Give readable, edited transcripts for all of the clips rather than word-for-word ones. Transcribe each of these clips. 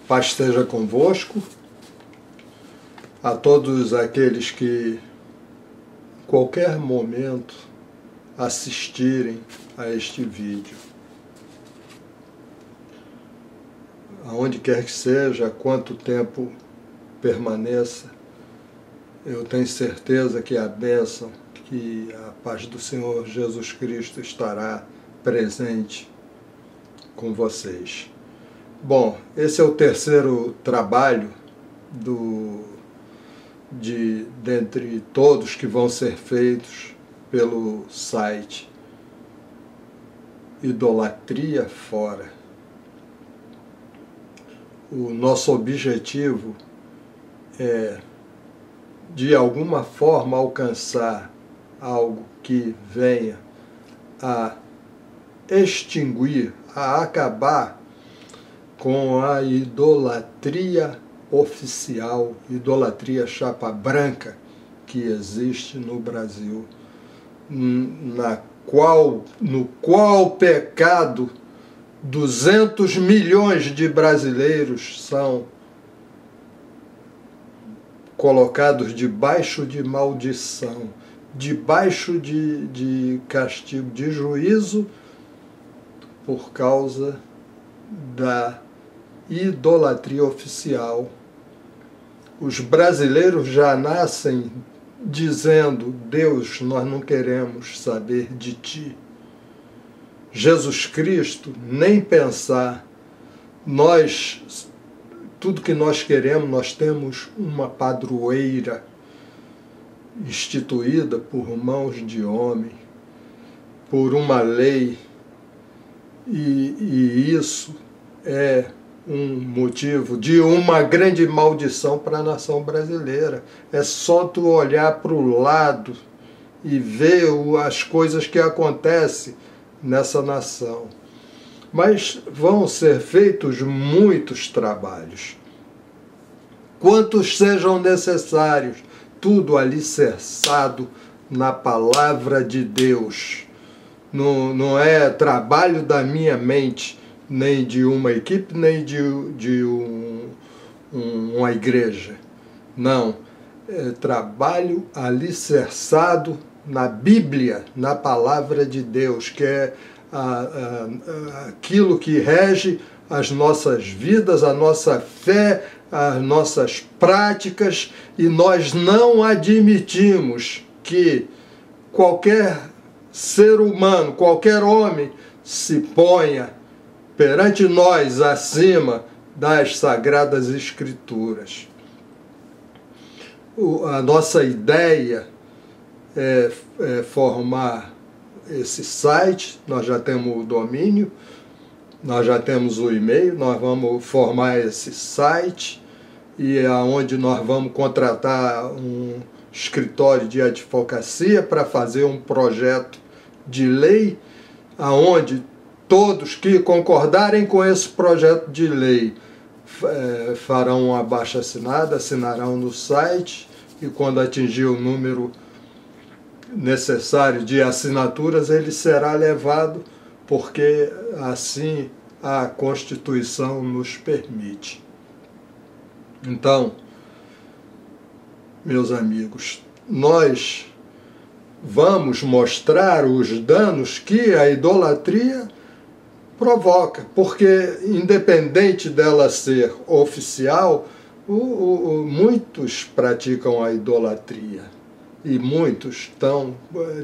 Paz esteja convosco, a todos aqueles que, em qualquer momento, assistirem a este vídeo. Aonde quer que seja, quanto tempo permaneça, eu tenho certeza que a bênção, que a paz do Senhor Jesus Cristo estará presente com vocês. Bom, esse é o terceiro trabalho dentre todos que vão ser feitos pelo site Idolatria Fora. O nosso objetivo é, de alguma forma, alcançar algo que venha a extinguir, a acabar com a idolatria oficial, idolatria chapa branca que existe no Brasil, no qual pecado 200 milhões de brasileiros são colocados debaixo de maldição, debaixo de castigo, de juízo, por causa da idolatria oficial. Os brasileiros já nascem dizendo: Deus, nós não queremos saber de ti. Jesus Cristo, nem pensar. Tudo que nós queremos, nós temos uma padroeira instituída por mãos de homem, por uma lei, e isso é um motivo de uma grande maldição para a nação brasileira. É só tu olhar para o lado e ver as coisas que acontecem nessa nação. Mas vão ser feitos muitos trabalhos, quantos sejam necessários, tudo alicerçado na palavra de Deus. Não é trabalho da minha mente, nem de uma equipe, nem de uma igreja. Não, é trabalho alicerçado na Bíblia, na palavra de Deus, que é aquilo que rege as nossas vidas, a nossa fé, as nossas práticas, e nós não admitimos que qualquer ser humano, qualquer homem, se ponha perante nós acima das Sagradas Escrituras. A nossa ideia é formar esse site. Nós já temos o domínio, nós já temos o e-mail, nós vamos formar esse site, e é onde nós vamos contratar um escritório de advocacia para fazer um projeto de lei, aonde todos que concordarem com esse projeto de lei farão uma abaixo-assinada, assinarão no site, e quando atingir o número necessário de assinaturas, ele será levado, porque assim a Constituição nos permite. Então, meus amigos, nós vamos mostrar os danos que a idolatria provoca, porque independente dela ser oficial, muitos praticam a idolatria e muitos estão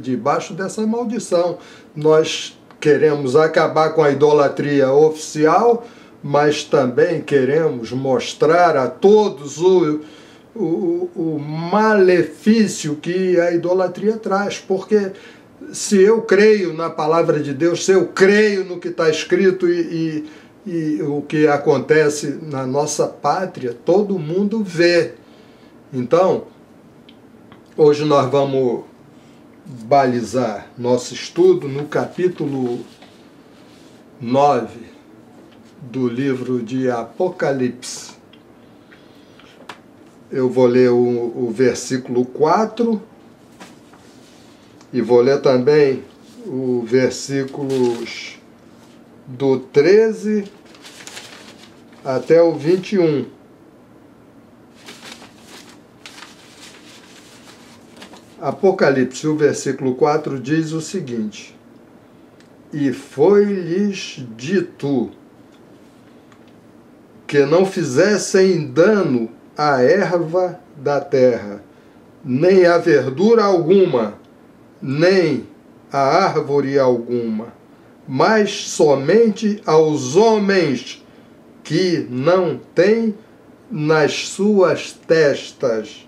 debaixo dessa maldição. Nós queremos acabar com a idolatria oficial, mas também queremos mostrar a todos o malefício que a idolatria traz, porque se eu creio na palavra de Deus, se eu creio no que está escrito e o que acontece na nossa pátria, todo mundo vê. Então, hoje nós vamos balizar nosso estudo no capítulo 9 do livro de Apocalipse. Eu vou ler o versículo 4 e vou ler também o versículos do 13 até o 21. Apocalipse, o versículo 4 diz o seguinte: e foi-lhes dito que não fizessem dano à erva da terra, nem a verdura alguma, nem a árvore alguma, mas somente aos homens que não têm nas suas testas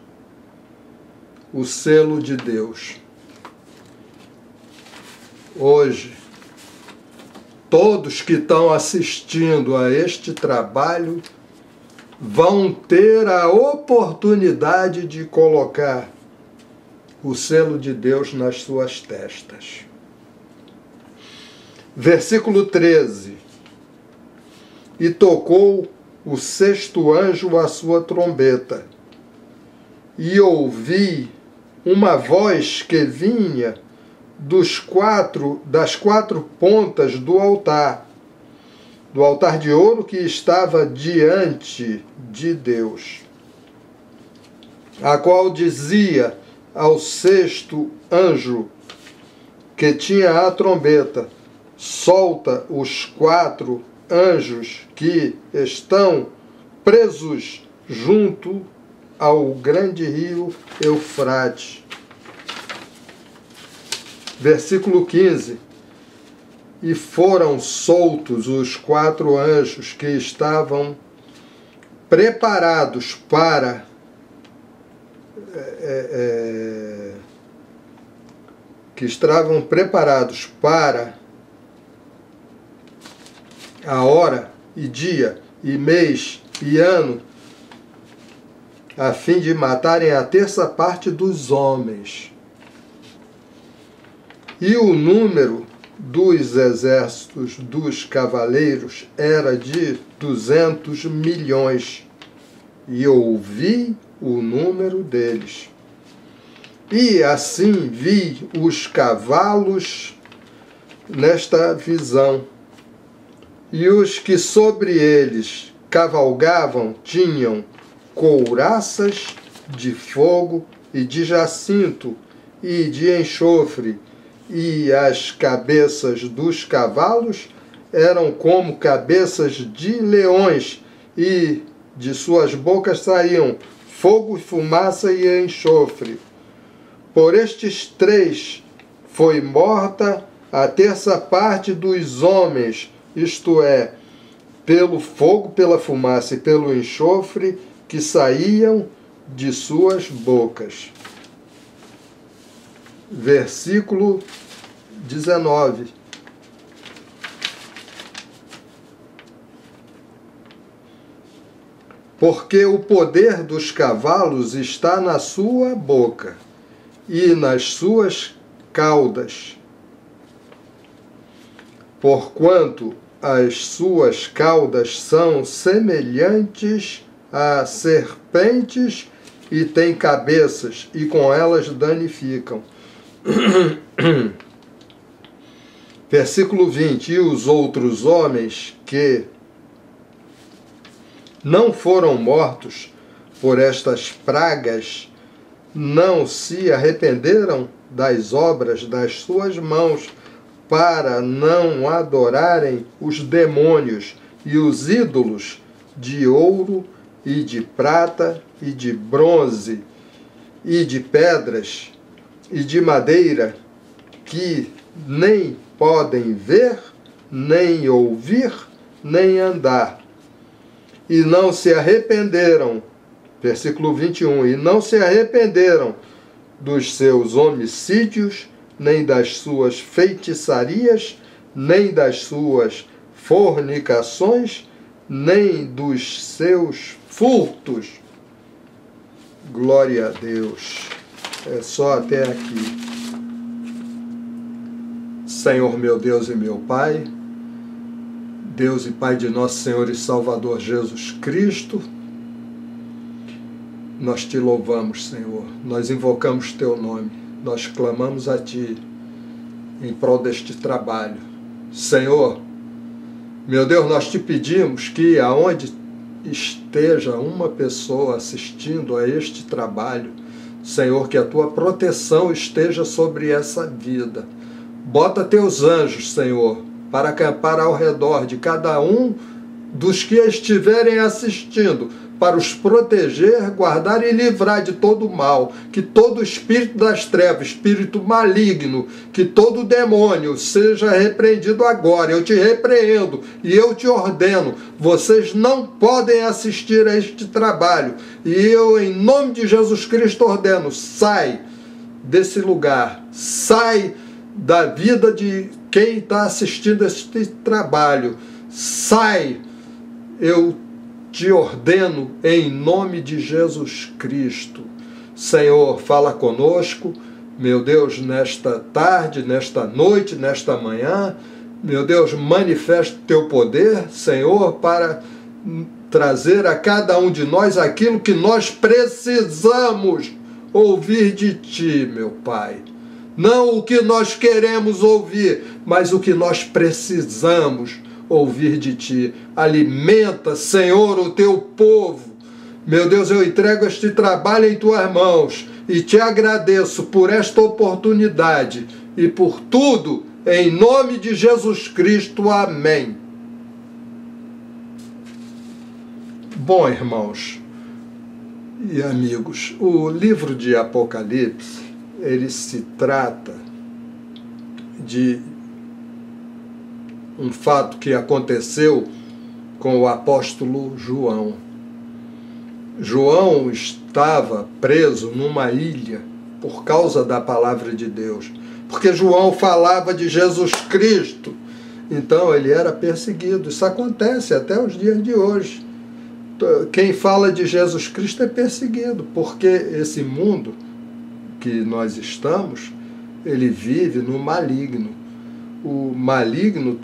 o selo de Deus. Hoje, todos que estão assistindo a este trabalho vão ter a oportunidade de colocar o selo de Deus nas suas testas. Versículo 13. E tocou o sexto anjo a sua trombeta, e ouvi uma voz que vinha das quatro pontas do altar de ouro que estava diante de Deus, a qual dizia ao sexto anjo que tinha a trombeta: solta os 4 anjos que estão presos junto ao grande rio Eufrates. Versículo 15. E foram soltos os 4 anjos que estavam preparados para a hora e dia e mês e ano, a fim de matarem a terça parte dos homens. E o número dos exércitos dos cavaleiros era de 200 milhões. E ouvi o número deles. E assim vi os cavalos nesta visão. E os que sobre eles cavalgavam tinham couraças de fogo e de jacinto e de enxofre, e as cabeças dos cavalos eram como cabeças de leões, e de suas bocas saíam fogo, fumaça e enxofre. Por estes 3 foi morta a terça parte dos homens, isto é, pelo fogo, pela fumaça e pelo enxofre que saíam de suas bocas. Versículo 19. Porque o poder dos cavalos está na sua boca e nas suas caudas, porquanto as suas caudas são semelhantes a serpentes e têm cabeças, e com elas danificam. Versículo 20. E os outros homens que não foram mortos por estas pragas não se arrependeram das obras das suas mãos, para não adorarem os demônios e os ídolos de ouro e de prata e de bronze e de pedras e de madeira, que nem podem ver, nem ouvir, nem andar. E não se arrependeram, versículo 21, e não se arrependeram dos seus homicídios, nem das suas feitiçarias, nem das suas fornicações, nem dos seus furtos. Glória a Deus. É só até aqui. Senhor meu Deus e meu Pai, Deus e Pai de nosso Senhor e Salvador Jesus Cristo, nós te louvamos, Senhor, nós invocamos teu nome, nós clamamos a ti em prol deste trabalho. Senhor, meu Deus, nós te pedimos que aonde esteja uma pessoa assistindo a este trabalho, Senhor, que a tua proteção esteja sobre essa vida. Bota teus anjos, Senhor, para acampar ao redor de cada um dos que estiverem assistindo, para os proteger, guardar e livrar de todo mal, que todo espírito das trevas, espírito maligno, que todo demônio seja repreendido agora. Eu te repreendo e eu te ordeno, vocês não podem assistir a este trabalho. E eu, em nome de Jesus Cristo, ordeno, sai desse lugar, sai da vida de quem está assistindo este trabalho, sai, eu te ordeno em nome de Jesus Cristo. Senhor, fala conosco, meu Deus, nesta tarde, nesta noite, nesta manhã. Meu Deus, manifesta o teu poder, Senhor, para trazer a cada um de nós aquilo que nós precisamos ouvir de ti, meu Pai. Não o que nós queremos ouvir, mas o que nós precisamos ouvir de ti. Alimenta, Senhor, o teu povo. Meu Deus, eu entrego este trabalho em tuas mãos e te agradeço por esta oportunidade e por tudo, em nome de Jesus Cristo. Amém. Bom, irmãos e amigos, o livro de Apocalipse, ele se trata de um fato que aconteceu com o apóstolo João. João estava preso numa ilha por causa da palavra de Deus, porque João falava de Jesus Cristo, então ele era perseguido. Isso acontece até os dias de hoje. Quem fala de Jesus Cristo é perseguido, porque esse mundo que nós estamos, ele vive no maligno. O maligno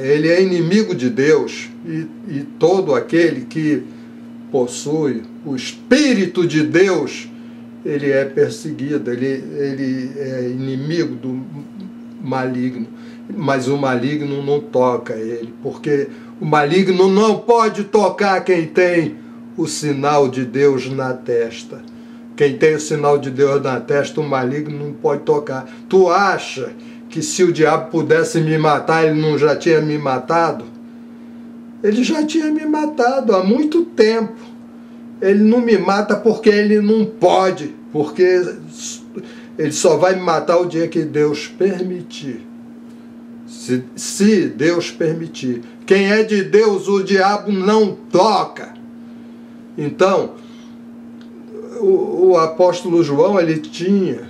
ele é inimigo de Deus, e todo aquele que possui o Espírito de Deus, ele é perseguido, ele é inimigo do maligno. Mas o maligno não toca ele, porque o maligno não pode tocar quem tem o sinal de Deus na testa. Quem tem o sinal de Deus na testa, o maligno não pode tocar. Tu acha que se o diabo pudesse me matar, ele não já tinha me matado? Ele já tinha me matado há muito tempo. Ele não me mata porque ele não pode, porque ele só vai me matar o dia que Deus permitir. Se Deus permitir. Quem é de Deus, o diabo não toca. Então, o apóstolo João, ele tinha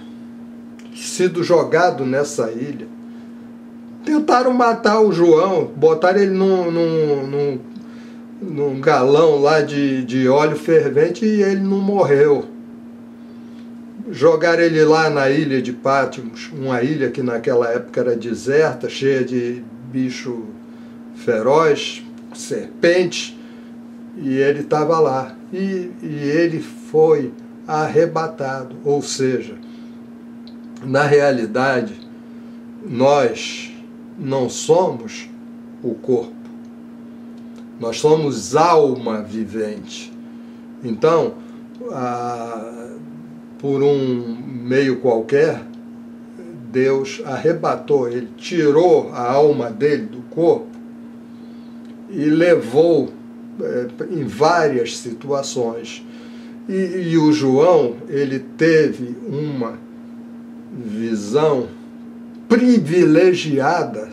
sido jogado nessa ilha. Tentaram matar o João, botaram ele num galão lá de óleo fervente e ele não morreu. Jogaram ele lá na ilha de Patmos, uma ilha que naquela época era deserta, cheia de bicho feroz, serpentes, e ele estava lá. E ele foi arrebatado, ou seja, na realidade, nós não somos o corpo, nós somos alma vivente. Então, por um meio qualquer, Deus arrebatou ele, tirou a alma dele do corpo e levou em várias situações. E o João, ele teve uma visão privilegiada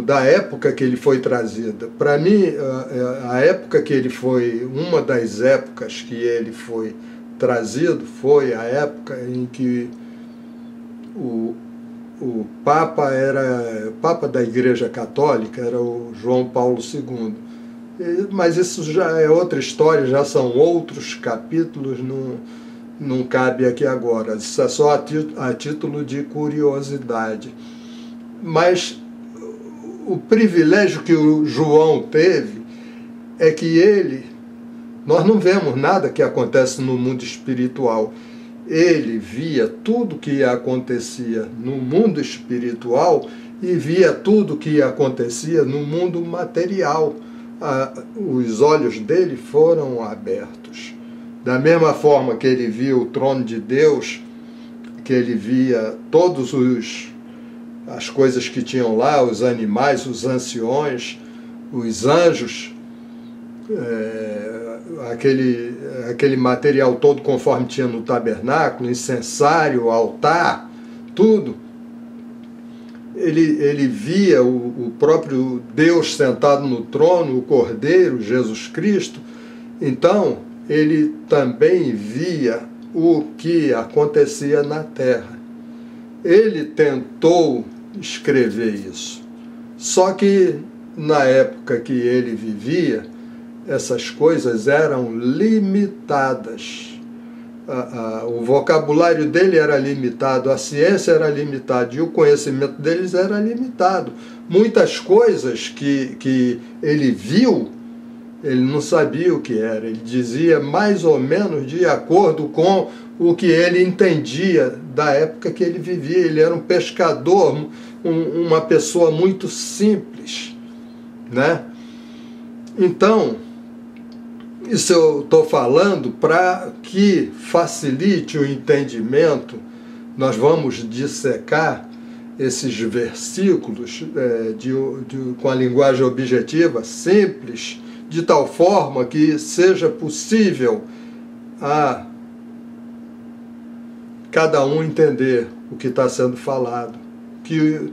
da época que ele foi trazida. Para mim, a época que ele foi, uma das épocas que ele foi trazido, foi a época em que o Papa era o Papa da Igreja Católica, era o João Paulo II. Mas isso já é outra história, já são outros capítulos, não cabe aqui agora. Isso é só a título de curiosidade. Mas o privilégio que o João teve é que nós não vemos nada que acontece no mundo espiritual. ele via tudo que acontecia no mundo espiritual e via tudo que acontecia no mundo material. Os olhos dele foram abertos. Da mesma forma que ele via o trono de Deus, que ele via todas as coisas que tinham lá, os animais, os anciões, os anjos, aquele material todo conforme tinha no tabernáculo, incensário, altar, tudo. Ele via o próprio Deus sentado no trono, o Cordeiro, Jesus Cristo. Então, ele também via o que acontecia na terra. Ele tentou escrever isso. Só que, na época que ele vivia, essas coisas eram limitadas. O vocabulário dele era limitado, a ciência era limitada e o conhecimento deles era limitado. Muitas coisas que ele viu, ele não sabia o que era. Ele dizia mais ou menos de acordo com o que ele entendia da época que ele vivia. Ele era um pescador, uma pessoa muito simples, né? Então, isso eu estou falando para que facilite o entendimento. Nós vamos dissecar esses versículos com a linguagem objetiva, simples, de tal forma que seja possível a cada um entender o que está sendo falado. Que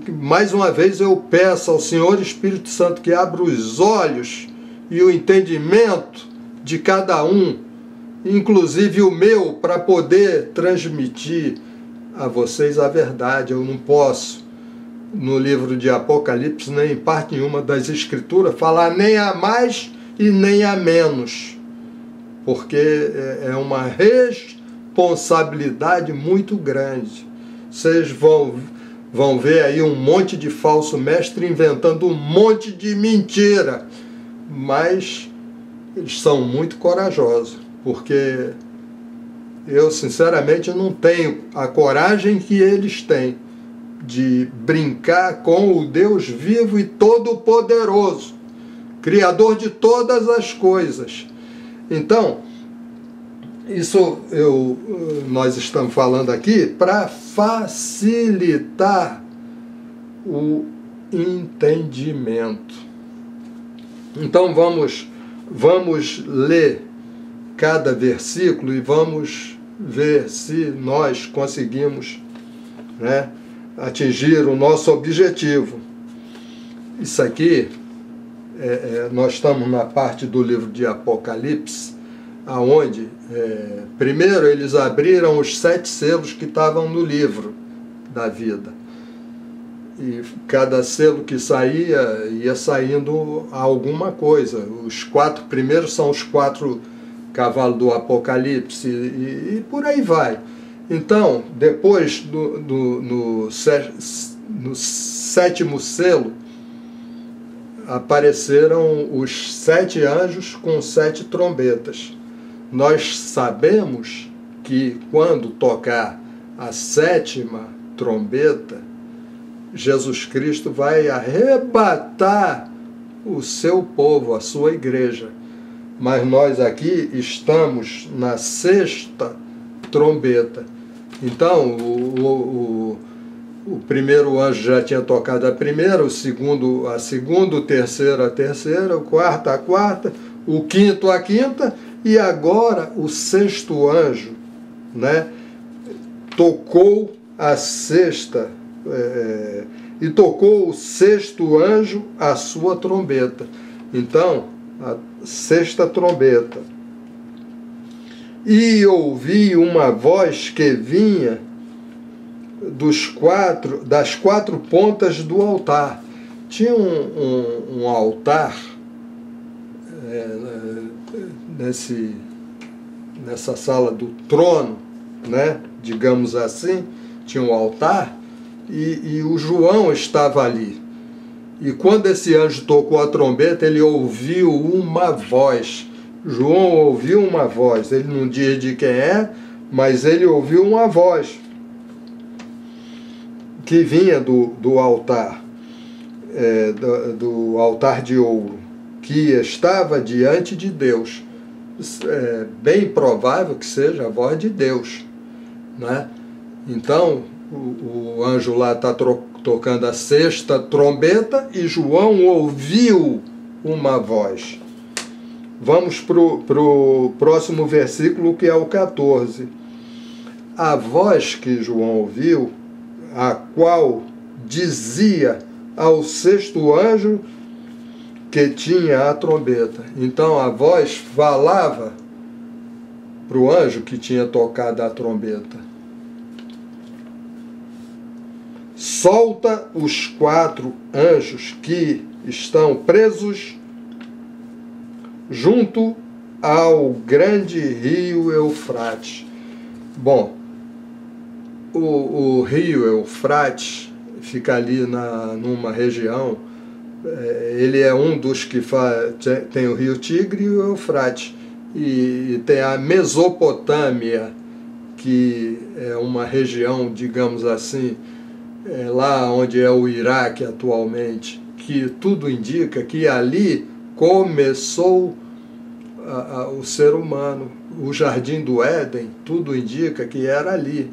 mais uma vez eu peço ao Senhor Espírito Santo que abra os olhos e o entendimento de cada um, inclusive o meu, para poder transmitir a vocês a verdade. Eu não posso, no livro de Apocalipse, nem em parte nenhuma das Escrituras, falar nem a mais e nem a menos, porque é uma responsabilidade muito grande. Vocês vão ver aí um monte de falso mestre inventando um monte de mentira, mas eles são muito corajosos, porque eu sinceramente não tenho a coragem que eles têm de brincar com o Deus vivo e todo-poderoso, Criador de todas as coisas. Então, isso nós estamos falando aqui para facilitar o entendimento. Então vamos ler cada versículo e vamos ver se nós conseguimos, né, atingir o nosso objetivo. Isso aqui, nós estamos na parte do livro de Apocalipse, aonde primeiro eles abriram os 7 selos que estavam no livro da vida. E cada selo que saía, ia saindo alguma coisa. Os 4 primeiros são os 4 cavalos do Apocalipse e por aí vai. Então, depois, no 7º selo, apareceram os 7 anjos com 7 trombetas. Nós sabemos que quando tocar a 7ª trombeta, Jesus Cristo vai arrebatar o seu povo, a sua igreja. Mas nós aqui estamos na 6ª trombeta. Então, o primeiro anjo já tinha tocado a primeira, o segundo a segunda, o terceiro a terceira, o quarto a quarta, o quinto a quinta, e agora o 6º anjo, né, tocou a 6ª, e tocou o 6º anjo a sua trombeta. Então, a 6ª trombeta. E ouvi uma voz que vinha das 4 pontas do altar. Tinha um altar nessa sala do trono, né? Digamos assim, tinha um altar e o João estava ali. E quando esse anjo tocou a trombeta, ele ouviu uma voz. João ouviu uma voz. Ele não diz de quem é, mas ele ouviu uma voz que vinha do altar, do altar de ouro, que estava diante de Deus. É bem provável que seja a voz de Deus, né? Então, o anjo lá está tocando a sexta trombeta e João ouviu uma voz. Vamos para o próximo versículo, que é o 14. A voz que João ouviu, a qual dizia ao sexto anjo que tinha a trombeta. Então a voz falava para o anjo que tinha tocado a trombeta: solta os 4 anjos que estão presos junto ao grande rio Eufrates. Bom, o rio Eufrates fica ali numa região, ele é um dos que tem o rio Tigre e o Eufrates, e tem a Mesopotâmia, que é uma região, digamos assim, lá onde é o Iraque atualmente, que tudo indica que ali começou o ser humano. O Jardim do Éden, tudo indica que era ali,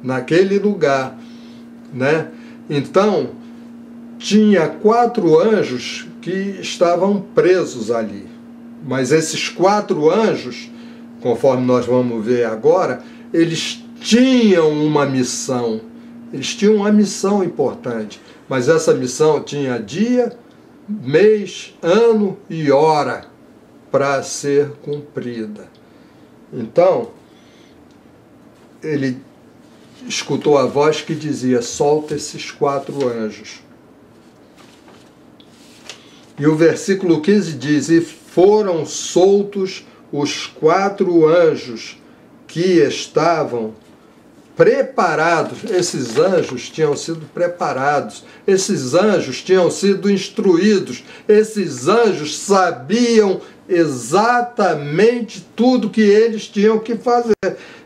naquele lugar, né? Então, tinha 4 anjos que estavam presos ali. Mas esses 4 anjos, conforme nós vamos ver agora, eles tinham uma missão. Eles tinham uma missão importante. Mas essa missão tinha dia, mês, ano e hora para ser cumprida. Então, ele escutou a voz que dizia: solta esses 4 anjos. E o versículo 15 diz: e foram soltos os 4 anjos que estavam preparados. Esses anjos tinham sido preparados, esses anjos tinham sido instruídos, esses anjos sabiam exatamente tudo que eles tinham que fazer.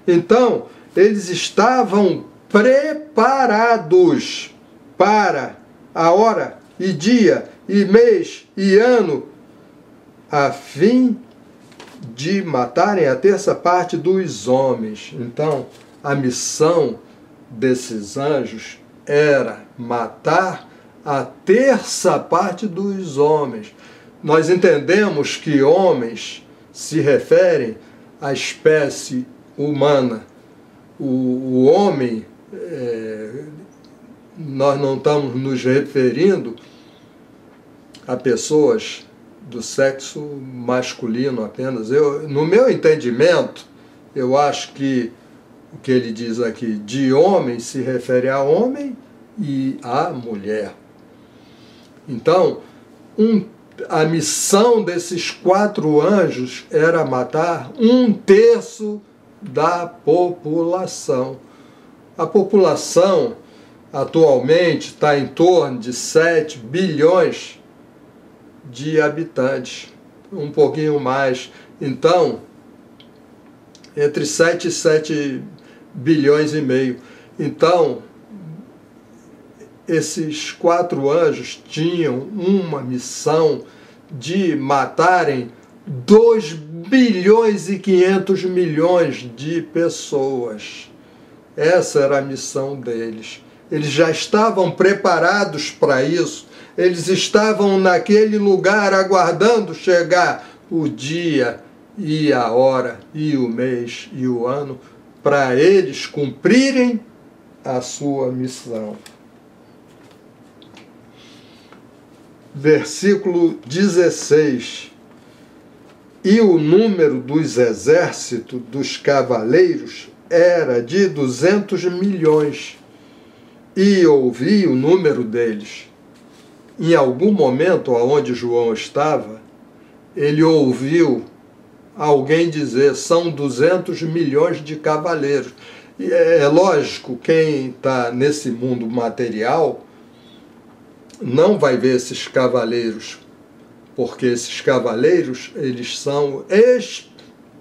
Então, eles estavam preparados para a hora e dia e mês e ano, a fim de matarem a terça parte dos homens. Então, a missão desses anjos era matar a terça parte dos homens. Nós entendemos que homens se referem à espécie humana. O homem, nós não estamos nos referindo a pessoas do sexo masculino apenas. No meu entendimento, eu acho que o que ele diz aqui, de homem, se refere a homem e a mulher. Então, a missão desses 4 anjos era matar 1/3 da população. A população atualmente está em torno de 7 bilhões de habitantes, um pouquinho mais. Então, entre 7 e 7 bilhões e meio. Então, esses 4 anjos tinham uma missão de matarem 2 bilhões e 500 milhões de pessoas. Essa era a missão deles. Eles já estavam preparados para isso. Eles estavam naquele lugar aguardando chegar o dia e a hora e o mês e o ano para eles cumprirem a sua missão. Versículo 16. E o número dos exércitos dos cavaleiros era de 200 milhões. E ouvi o número deles. Em algum momento onde João estava, ele ouviu alguém dizer: são 200 milhões de cavaleiros. E é lógico, quem está nesse mundo material não vai ver esses cavaleiros, porque esses cavaleiros, eles são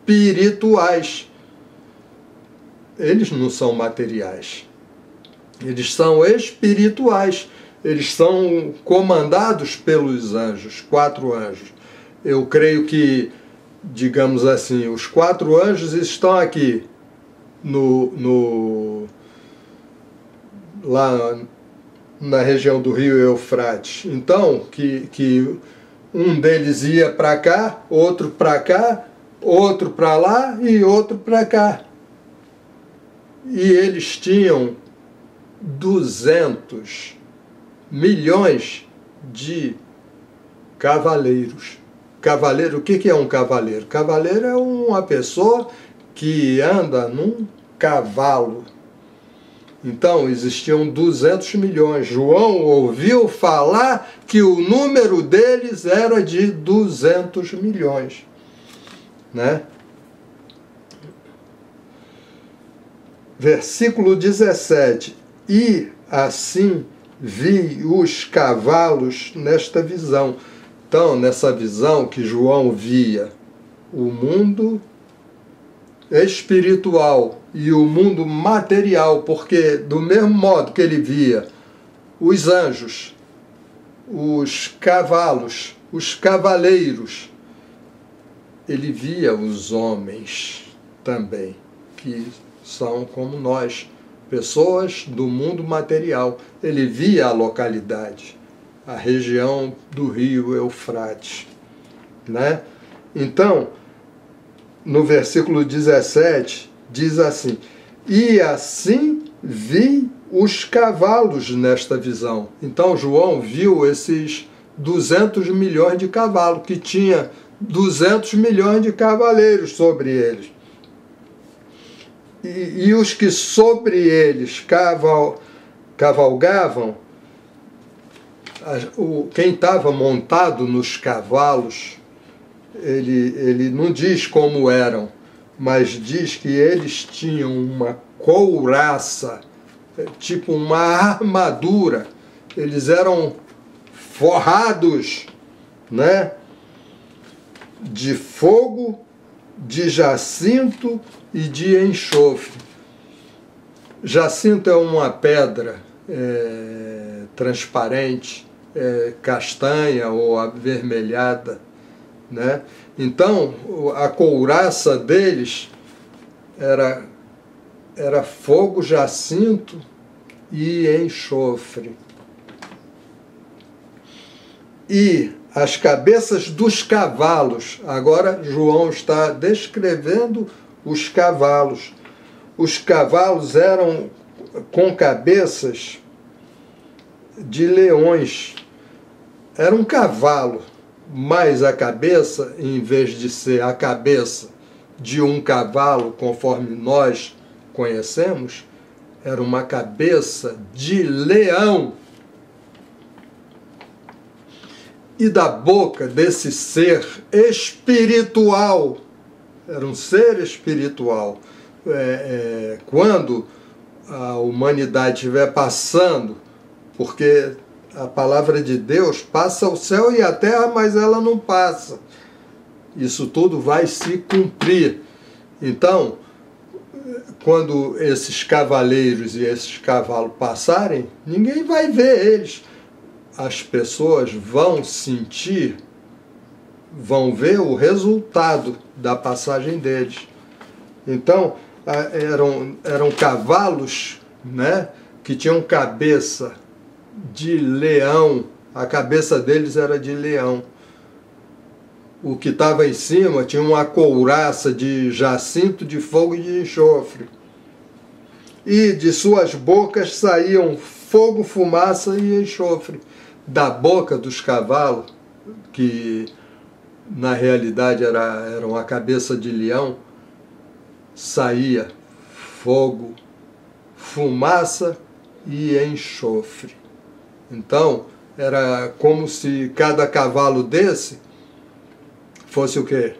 espirituais. eles não são materiais. Eles são espirituais. Eles são comandados pelos anjos, 4 anjos. Eu creio que, digamos assim, os 4 anjos estão aqui lá na região do rio Eufrates. Então, que um deles ia para cá, outro para cá, outro para lá e outro para cá. E eles tinham 200 milhões de cavaleiros. Cavaleiro, o que é um cavaleiro? Cavaleiro é uma pessoa que anda num cavalo. Então, existiam 200 milhões. João ouviu falar que o número deles era de 200 milhões. Né? Versículo 17. E assim vi os cavalos nesta visão. Então, nessa visão que João via o mundo espiritual e o mundo material, porque do mesmo modo que ele via os anjos, os cavalos, os cavaleiros, ele via os homens também, que são como nós, pessoas do mundo material. Ele via a localidade, a região do rio Eufrates, né? Então, no versículo 17, diz assim: e assim vi os cavalos nesta visão. Então João viu esses 200 milhões de cavalos, que tinha 200 milhões de cavaleiros sobre eles. E os que sobre eles cavalgavam, quem estava montado nos cavalos, ele não diz como eram, mas diz que eles tinham uma couraça, tipo uma armadura. Eles eram forrados, né, de fogo, de jacinto e de enxofre. Jacinto é uma pedra transparente, castanha ou avermelhada, né? Então, a couraça deles era fogo, jacinto e enxofre. E as cabeças dos cavalos, agora João está descrevendo os cavalos. Os cavalos eram com cabeças de leões. Era um cavalo, mas a cabeça, em vez de ser a cabeça de um cavalo, conforme nós conhecemos, era uma cabeça de leão. E da boca desse ser espiritual, era um ser espiritual, quando a humanidade estiver passando, porque a palavra de Deus passa o céu e a terra, mas ela não passa. Isso tudo vai se cumprir. Então, quando esses cavaleiros e esses cavalos passarem, ninguém vai ver eles. As pessoas vão sentir, vão ver o resultado da passagem deles. Então, eram cavalos, né, que tinham cabeça de leão. A cabeça deles era de leão. O que estava em cima tinha uma couraça de jacinto, de fogo e de enxofre. E de suas bocas saíam fogo, fumaça e enxofre. Da boca dos cavalos, que na realidade eram a cabeça de leão, saía fogo, fumaça e enxofre. Então, era como se cada cavalo desse fosse o quê?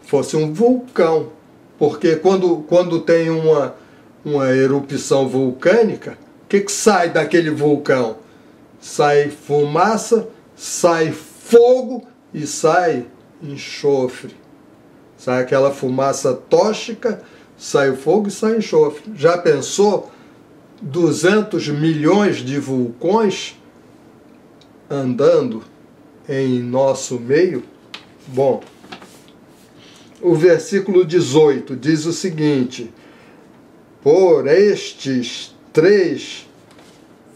Fosse um vulcão. Porque quando tem uma erupção vulcânica, o que sai daquele vulcão? Sai fumaça, sai fogo e sai enxofre. Sai aquela fumaça tóxica, sai o fogo e sai o enxofre. Já pensou 200 milhões de vulcões andando em nosso meio? Bom, o versículo 18 diz o seguinte: por estes 3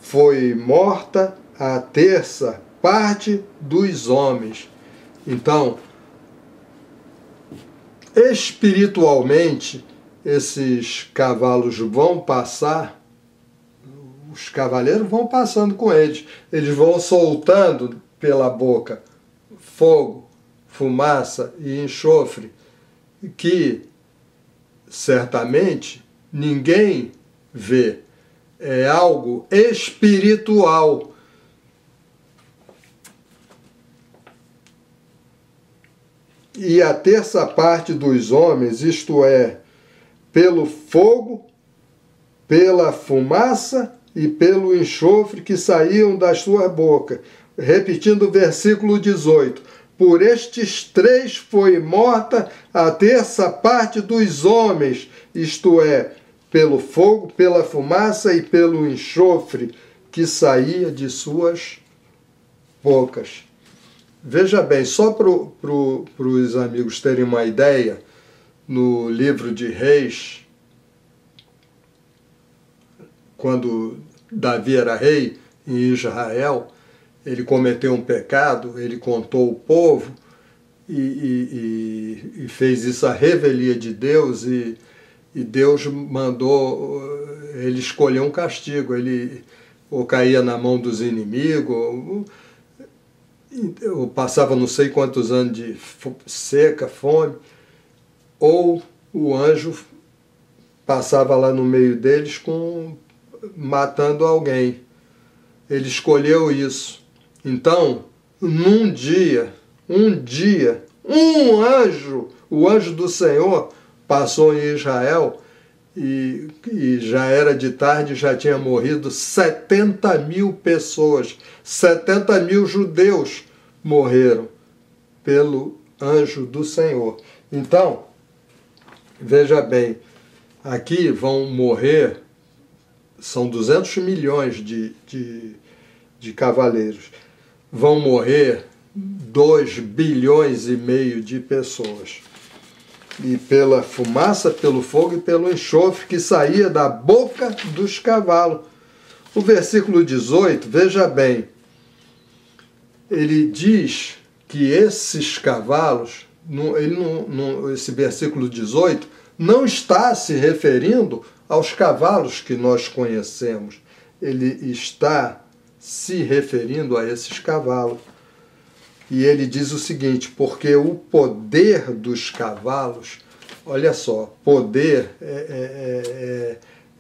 foi morta a terça parte dos homens. Então, espiritualmente, esses cavalos vão passar, os cavaleiros vão passando com eles vão soltando pela boca fogo, fumaça e enxofre, que certamente ninguém vê. É algo espiritual. E a terça parte dos homens, isto é, pelo fogo, pela fumaça e pelo enxofre que saíam da sua boca. Repetindo o versículo 18. Por estes 3 foi morta a terça parte dos homens, isto é, pelo fogo, pela fumaça e pelo enxofre que saía de suas bocas. Veja bem, só para os amigos terem uma ideia, no livro de Reis, quando Davi era rei em Israel, ele cometeu um pecado, ele contou o povo e fez isso à revelia de Deus, e Deus mandou ele escolher um castigo. Ele ou caía na mão dos inimigos, ou passava não sei quantos anos de seca, fome, ou o anjo passava lá no meio deles matando alguém. Ele escolheu isso. Então, num dia, um anjo, o anjo do Senhor, passou em Israel e já era de tarde, já tinha morrido 70 mil pessoas. 70 mil judeus morreram pelo anjo do Senhor. Então, veja bem, aqui vão morrer, são 200 milhões de cavaleiros, vão morrer 2 bilhões e meio de pessoas. E pela fumaça, pelo fogo e pelo enxofre que saía da boca dos cavalos. O versículo 18, veja bem, ele diz que esses cavalos, esse versículo 18, não está se referindo aos cavalos que nós conhecemos. Ele está se referindo a esses cavalos. E ele diz o seguinte: porque o poder dos cavalos, olha só, poder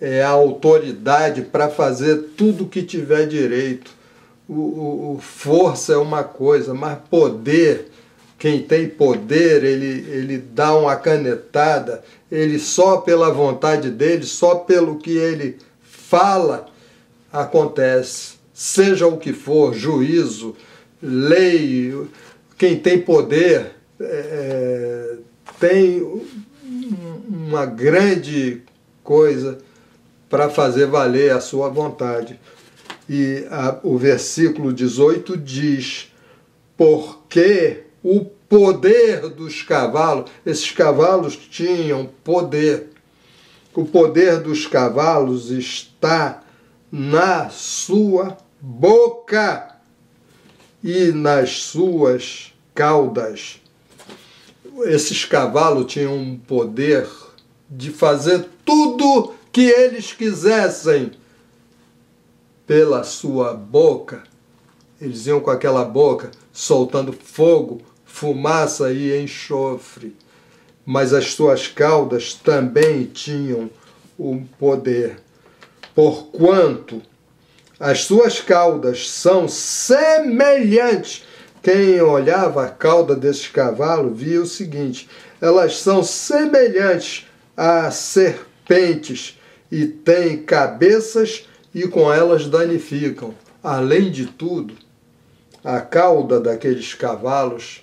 é a autoridade para fazer tudo o que tiver direito. Força é uma coisa, mas poder, quem tem poder, ele dá uma canetada, ele só pela vontade dele, só pelo que ele fala, acontece. Seja o que for, juízo, lei, quem tem poder tem uma grande coisa para fazer valer a sua vontade. E o versículo 18 diz: porque o poder dos cavalos, esses cavalos tinham poder, o poder dos cavalos está na sua boca e nas suas caudas. Esses cavalos tinham um poder de fazer tudo que eles quisessem pela sua boca. Eles iam com aquela boca soltando fogo, fumaça e enxofre. Mas as suas caudas também tinham um poder. Porquanto as suas caudas são semelhantes. Quem olhava a cauda desses cavalos via o seguinte: elas são semelhantes a serpentes e têm cabeças e com elas danificam. Além de tudo, a cauda daqueles cavalos,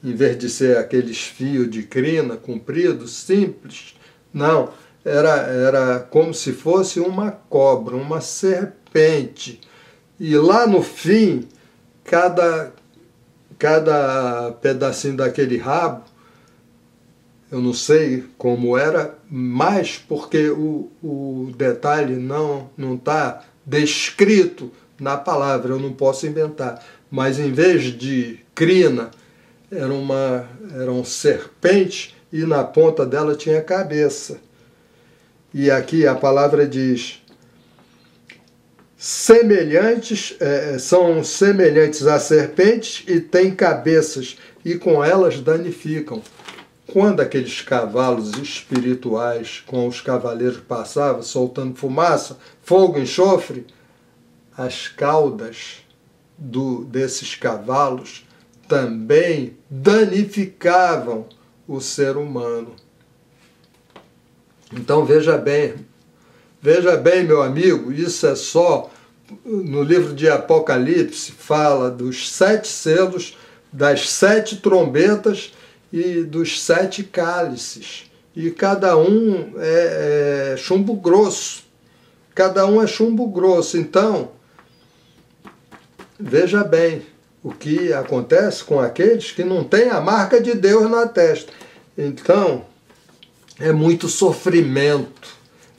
em vez de ser aqueles fios de crina compridos, simples, Não, era como se fosse uma cobra, uma serpente. E lá no fim, cada pedacinho daquele rabo, eu não sei como era, mas porque o detalhe não está descrito na palavra, eu não posso inventar. Mas em vez de crina, eram serpentes e na ponta dela tinha cabeça. E aqui a palavra diz: são semelhantes a serpentes e têm cabeças, e com elas danificam. Quando aqueles cavalos espirituais com os cavaleiros passavam, soltando fumaça, fogo, enxofre, as caudas desses cavalos também danificavam o ser humano. Então veja bem, meu amigo, isso é só no livro de Apocalipse, fala dos 7 selos, das 7 trombetas e dos 7 cálices. E cada um é chumbo grosso. Cada um é chumbo grosso. Então, veja bem o que acontece com aqueles que não têm a marca de Deus na testa. Então, é muito sofrimento,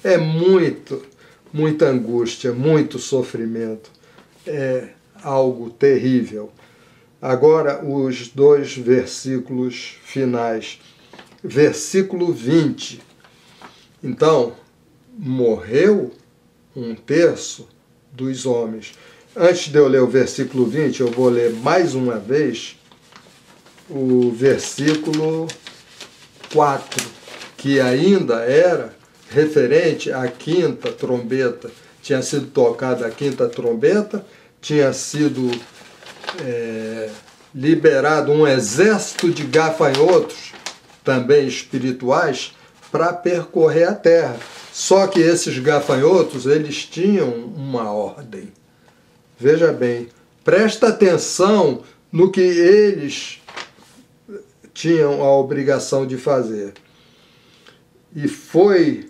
é muita angústia, muito sofrimento. É algo terrível. Agora, os 2 versículos finais. Versículo 20. Então, morreu 1/3 dos homens. Antes de eu ler o versículo 20, eu vou ler mais uma vez o versículo 4, que ainda era referente à 5ª trombeta. Tinha sido tocada a 5ª trombeta, tinha sido liberado um exército de gafanhotos, também espirituais, para percorrer a terra. Só que esses gafanhotos, eles tinham uma ordem. Veja bem, presta atenção no que eles tinham a obrigação de fazer. E foi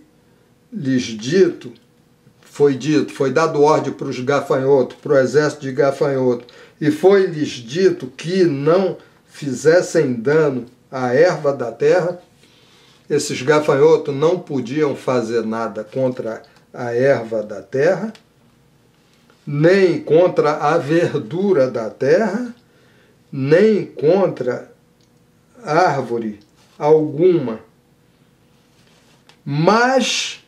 dado ordem para os gafanhotos, para o exército de gafanhotos, e foi-lhes dito que não fizessem dano à erva da terra. Esses gafanhotos não podiam fazer nada contra a erva da terra, nem contra a verdura da terra, nem contra árvore alguma. Mas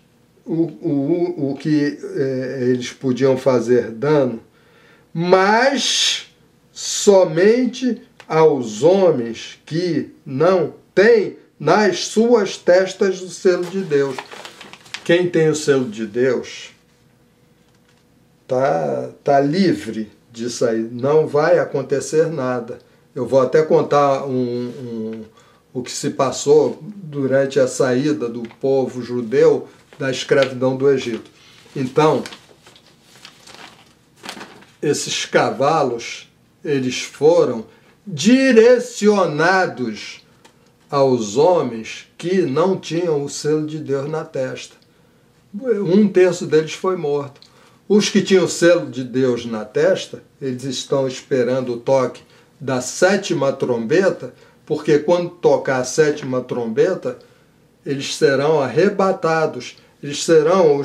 o que eles podiam fazer dano, mas somente aos homens que não têm nas suas testas o selo de Deus. Quem tem o selo de Deus tá livre disso aí, não vai acontecer nada. Eu vou até contar o que se passou durante a saída do povo judeu da escravidão do Egito. Então, esses cavalos, eles foram direcionados aos homens que não tinham o selo de Deus na testa. 1/3 deles foi morto. Os que tinham o selo de Deus na testa, eles estão esperando o toque da 7ª trombeta, porque quando tocar a 7ª trombeta, eles serão arrebatados. Eles serão,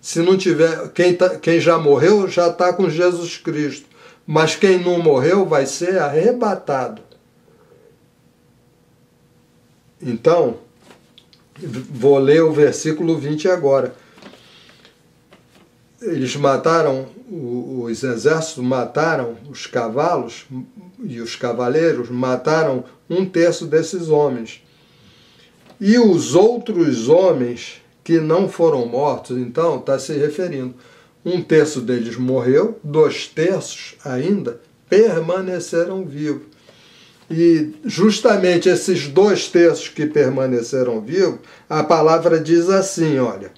se não tiver, quem já morreu já está com Jesus Cristo, mas quem não morreu vai ser arrebatado. Então, vou ler o versículo 20 agora. Eles mataram, os exércitos mataram os cavalos, e os cavaleiros mataram 1/3 desses homens. E os outros homens que não foram mortos, então está se referindo, 1/3 deles morreu, 2/3 ainda permaneceram vivos. E justamente esses 2/3 que permaneceram vivos, a palavra diz assim, olha: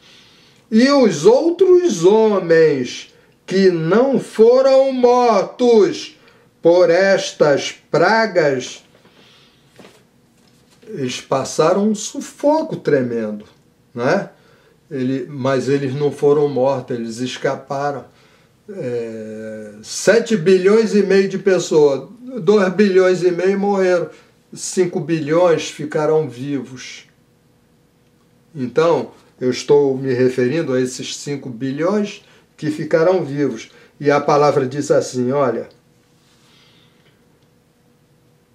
e os outros homens que não foram mortos por estas pragas, eles passaram um sufoco tremendo. né? Mas eles não foram mortos, eles escaparam. 7 bilhões e meio de pessoas, 2 bilhões e meio morreram, 5 bilhões ficarão vivos. Então, eu estou me referindo a esses 5 bilhões que ficarão vivos. E a palavra diz assim, olha: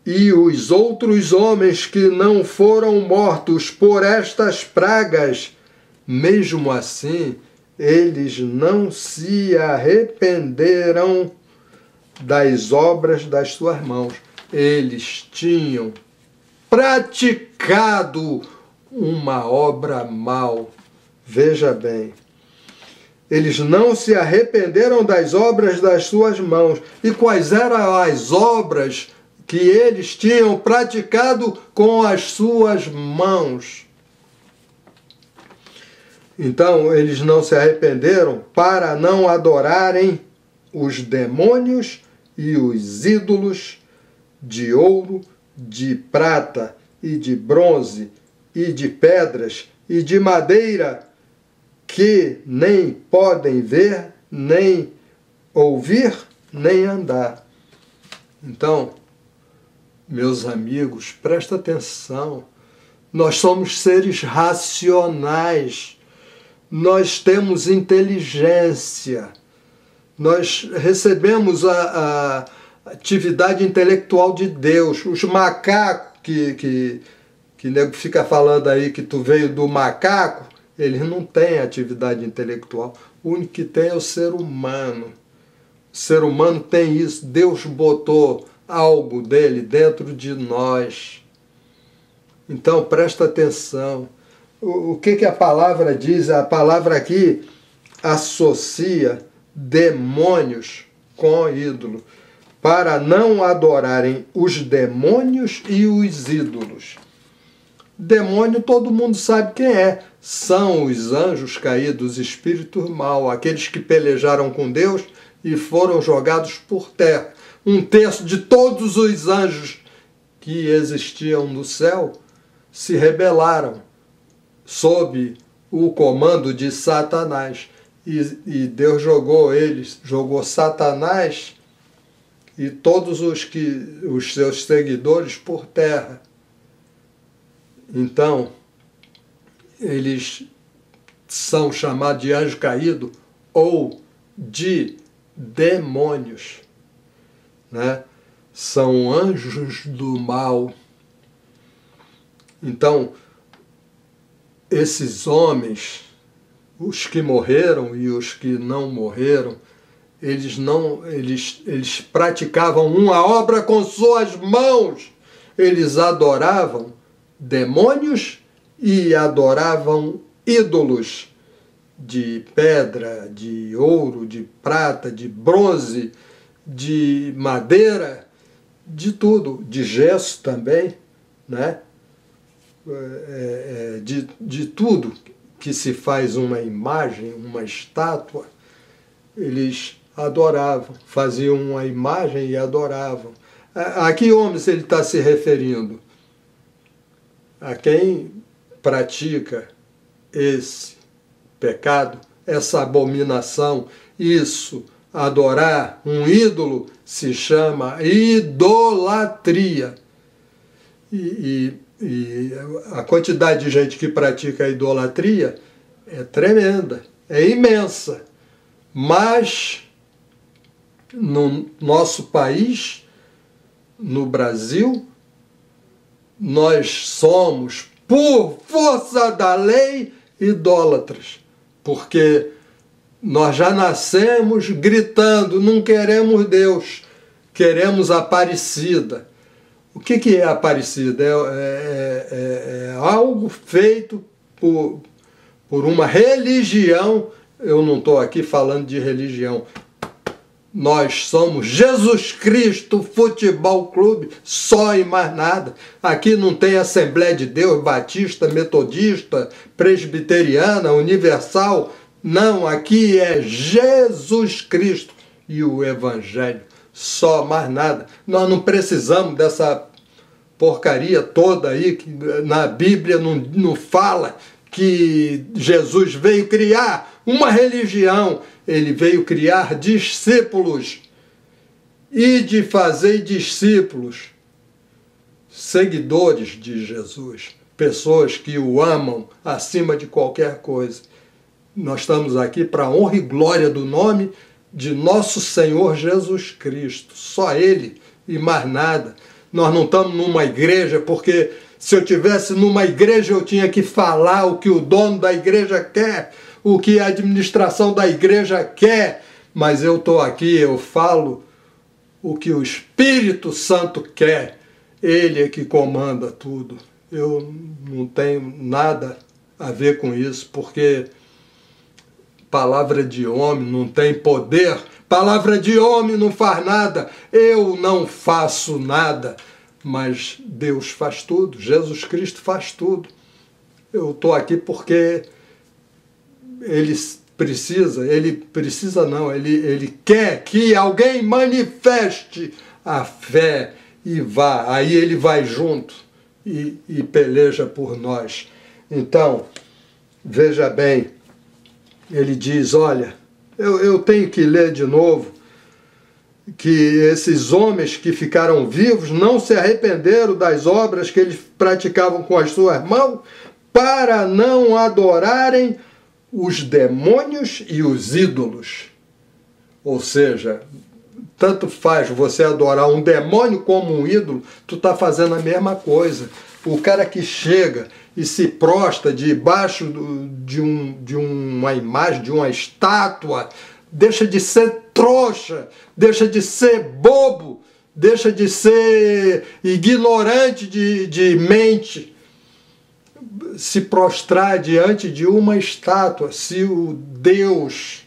e os outros homens que não foram mortos por estas pragas, mesmo assim, eles não se arrependeram das obras das suas mãos. Eles tinham praticado uma obra mal. Veja bem, eles não se arrependeram das obras das suas mãos. E quais eram as obras que eles tinham praticado com as suas mãos? Então, eles não se arrependeram para não adorarem os demônios e os ídolos de ouro, de prata e de bronze e de pedras e de madeira, que nem podem ver, nem ouvir, nem andar. Então, meus amigos, presta atenção. Nós somos seres racionais. Nós temos inteligência, nós recebemos a atividade intelectual de Deus. Os macacos que nego fica falando aí que tu veio do macaco, eles não têm atividade intelectual. O único que tem é o ser humano. O ser humano tem isso. Deus botou algo dele dentro de nós. Então presta atenção. O que a palavra diz? A palavra aqui associa demônios com ídolo, para não adorarem os demônios e os ídolos. Demônio todo mundo sabe quem é. São os anjos caídos, espíritos maus, aqueles que pelejaram com Deus e foram jogados por terra. 1/3 de todos os anjos que existiam no céu se rebelaram sob o comando de Satanás. E Deus jogou Satanás e todos os seus seguidores por terra. Então, eles são chamados de anjo caído ou de demônios, né? São anjos do mal. Então, esses homens, os que morreram e os que não morreram, eles praticavam uma obra com suas mãos. Eles adoravam demônios e adoravam ídolos de pedra, de ouro, de prata, de bronze, de madeira, de tudo, de gesso também, né? De tudo que se faz uma imagem, uma estátua, eles adoravam, faziam uma imagem e adoravam. A que homens ele está se referindo? A quem pratica esse pecado, essa abominação, isso, adorar um ídolo, se chama idolatria. E a quantidade de gente que pratica a idolatria é tremenda, é imensa. Mas no nosso país, no Brasil, nós somos, por força da lei, idólatras. Porque nós já nascemos gritando, não queremos Deus, queremos Aparecida. O que é Aparecida? É algo feito por uma religião. Eu não estou aqui falando de religião. Nós somos Jesus Cristo Futebol Clube, só e mais nada. Aqui não tem Assembleia de Deus, Batista, Metodista, Presbiteriana, Universal. Não, aqui é Jesus Cristo e o Evangelho. Só, mais nada. Nós não precisamos dessa porcaria toda aí, que na Bíblia não fala que Jesus veio criar uma religião, ele veio criar discípulos. E de fazer discípulos, seguidores de Jesus, pessoas que o amam acima de qualquer coisa. Nós estamos aqui para a honra e glória do nome de nosso Senhor Jesus Cristo, só Ele e mais nada. Nós não estamos numa igreja porque se eu tivesse numa igreja eu tinha que falar o que o dono da igreja quer, o que a administração da igreja quer, mas eu estou aqui, eu falo o que o Espírito Santo quer. Ele é que comanda tudo. Eu não tenho nada a ver com isso, porque palavra de homem não tem poder, palavra de homem não faz nada, eu não faço nada, mas Deus faz tudo, Jesus Cristo faz tudo. Eu estou aqui porque ele quer que alguém manifeste a fé e vá, aí ele vai junto e peleja por nós. Então, veja bem, ele diz, olha, eu tenho que ler de novo, que esses homens que ficaram vivos não se arrependeram das obras que eles praticavam com as suas mãos, para não adorarem os demônios e os ídolos. Ou seja, tanto faz você adorar um demônio como um ídolo, tu está fazendo a mesma coisa. O cara que chega e se prostra debaixo de uma imagem, de uma estátua, deixa de ser trouxa, deixa de ser bobo, deixa de ser ignorante de mente. Se prostrar diante de uma estátua, se o Deus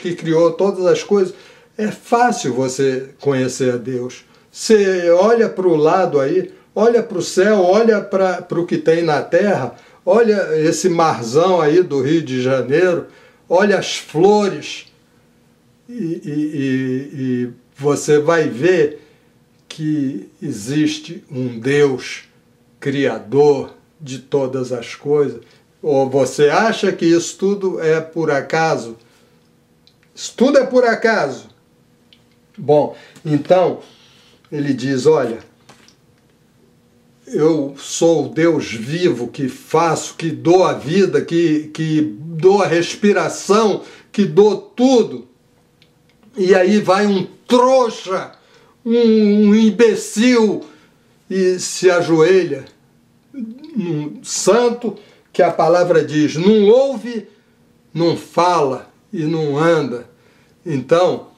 que criou todas as coisas, é fácil você conhecer a Deus. Você olha para o lado aí, olha para o céu, olha para o que tem na terra, olha esse marzão aí do Rio de Janeiro, olha as flores e você vai ver que existe um Deus criador de todas as coisas. Ou você acha que isso tudo é por acaso? Isso tudo é por acaso? Bom, então ele diz, olha, eu sou o Deus vivo que faço, que dou a vida, que dou a respiração, que dou tudo. E aí vai um trouxa, um imbecil e se ajoelha. Um santo que a palavra diz, não ouve, não fala e não anda. Então,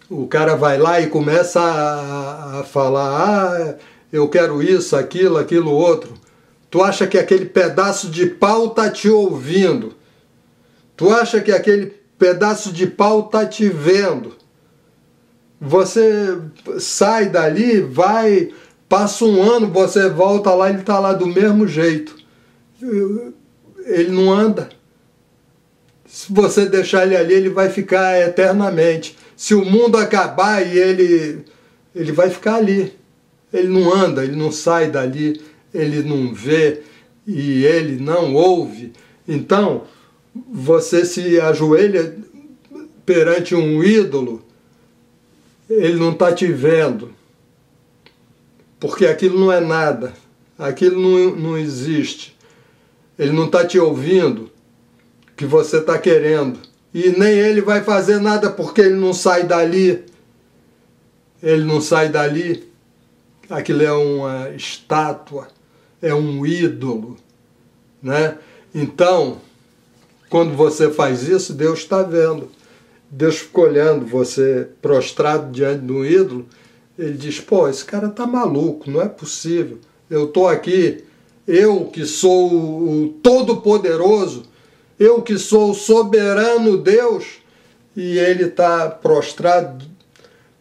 o cara vai lá e começa a falar, eu quero isso, aquilo outro. Tu acha que aquele pedaço de pau está te ouvindo? Tu acha que aquele pedaço de pau está te vendo? Você sai dali, vai, passa um ano, você volta lá, ele está lá do mesmo jeito. Ele não anda. Se você deixar ele ali, ele vai ficar eternamente. Se o mundo acabar e ele vai ficar ali. Ele não anda, ele não sai dali, ele não vê e ele não ouve. Então, você se ajoelha perante um ídolo, ele não está te vendo, porque aquilo não é nada, aquilo não existe. Ele não está te ouvindo, que você está querendo. E nem ele vai fazer nada porque ele não sai dali. Ele não sai dali. Aquilo é uma estátua, é um ídolo, né? Então, quando você faz isso, Deus está vendo. Deus fica olhando você prostrado diante de um ídolo. Ele diz, pô, esse cara está maluco, não é possível. Eu estou aqui, eu que sou o Todo-Poderoso, eu que sou o soberano Deus, e ele está prostrado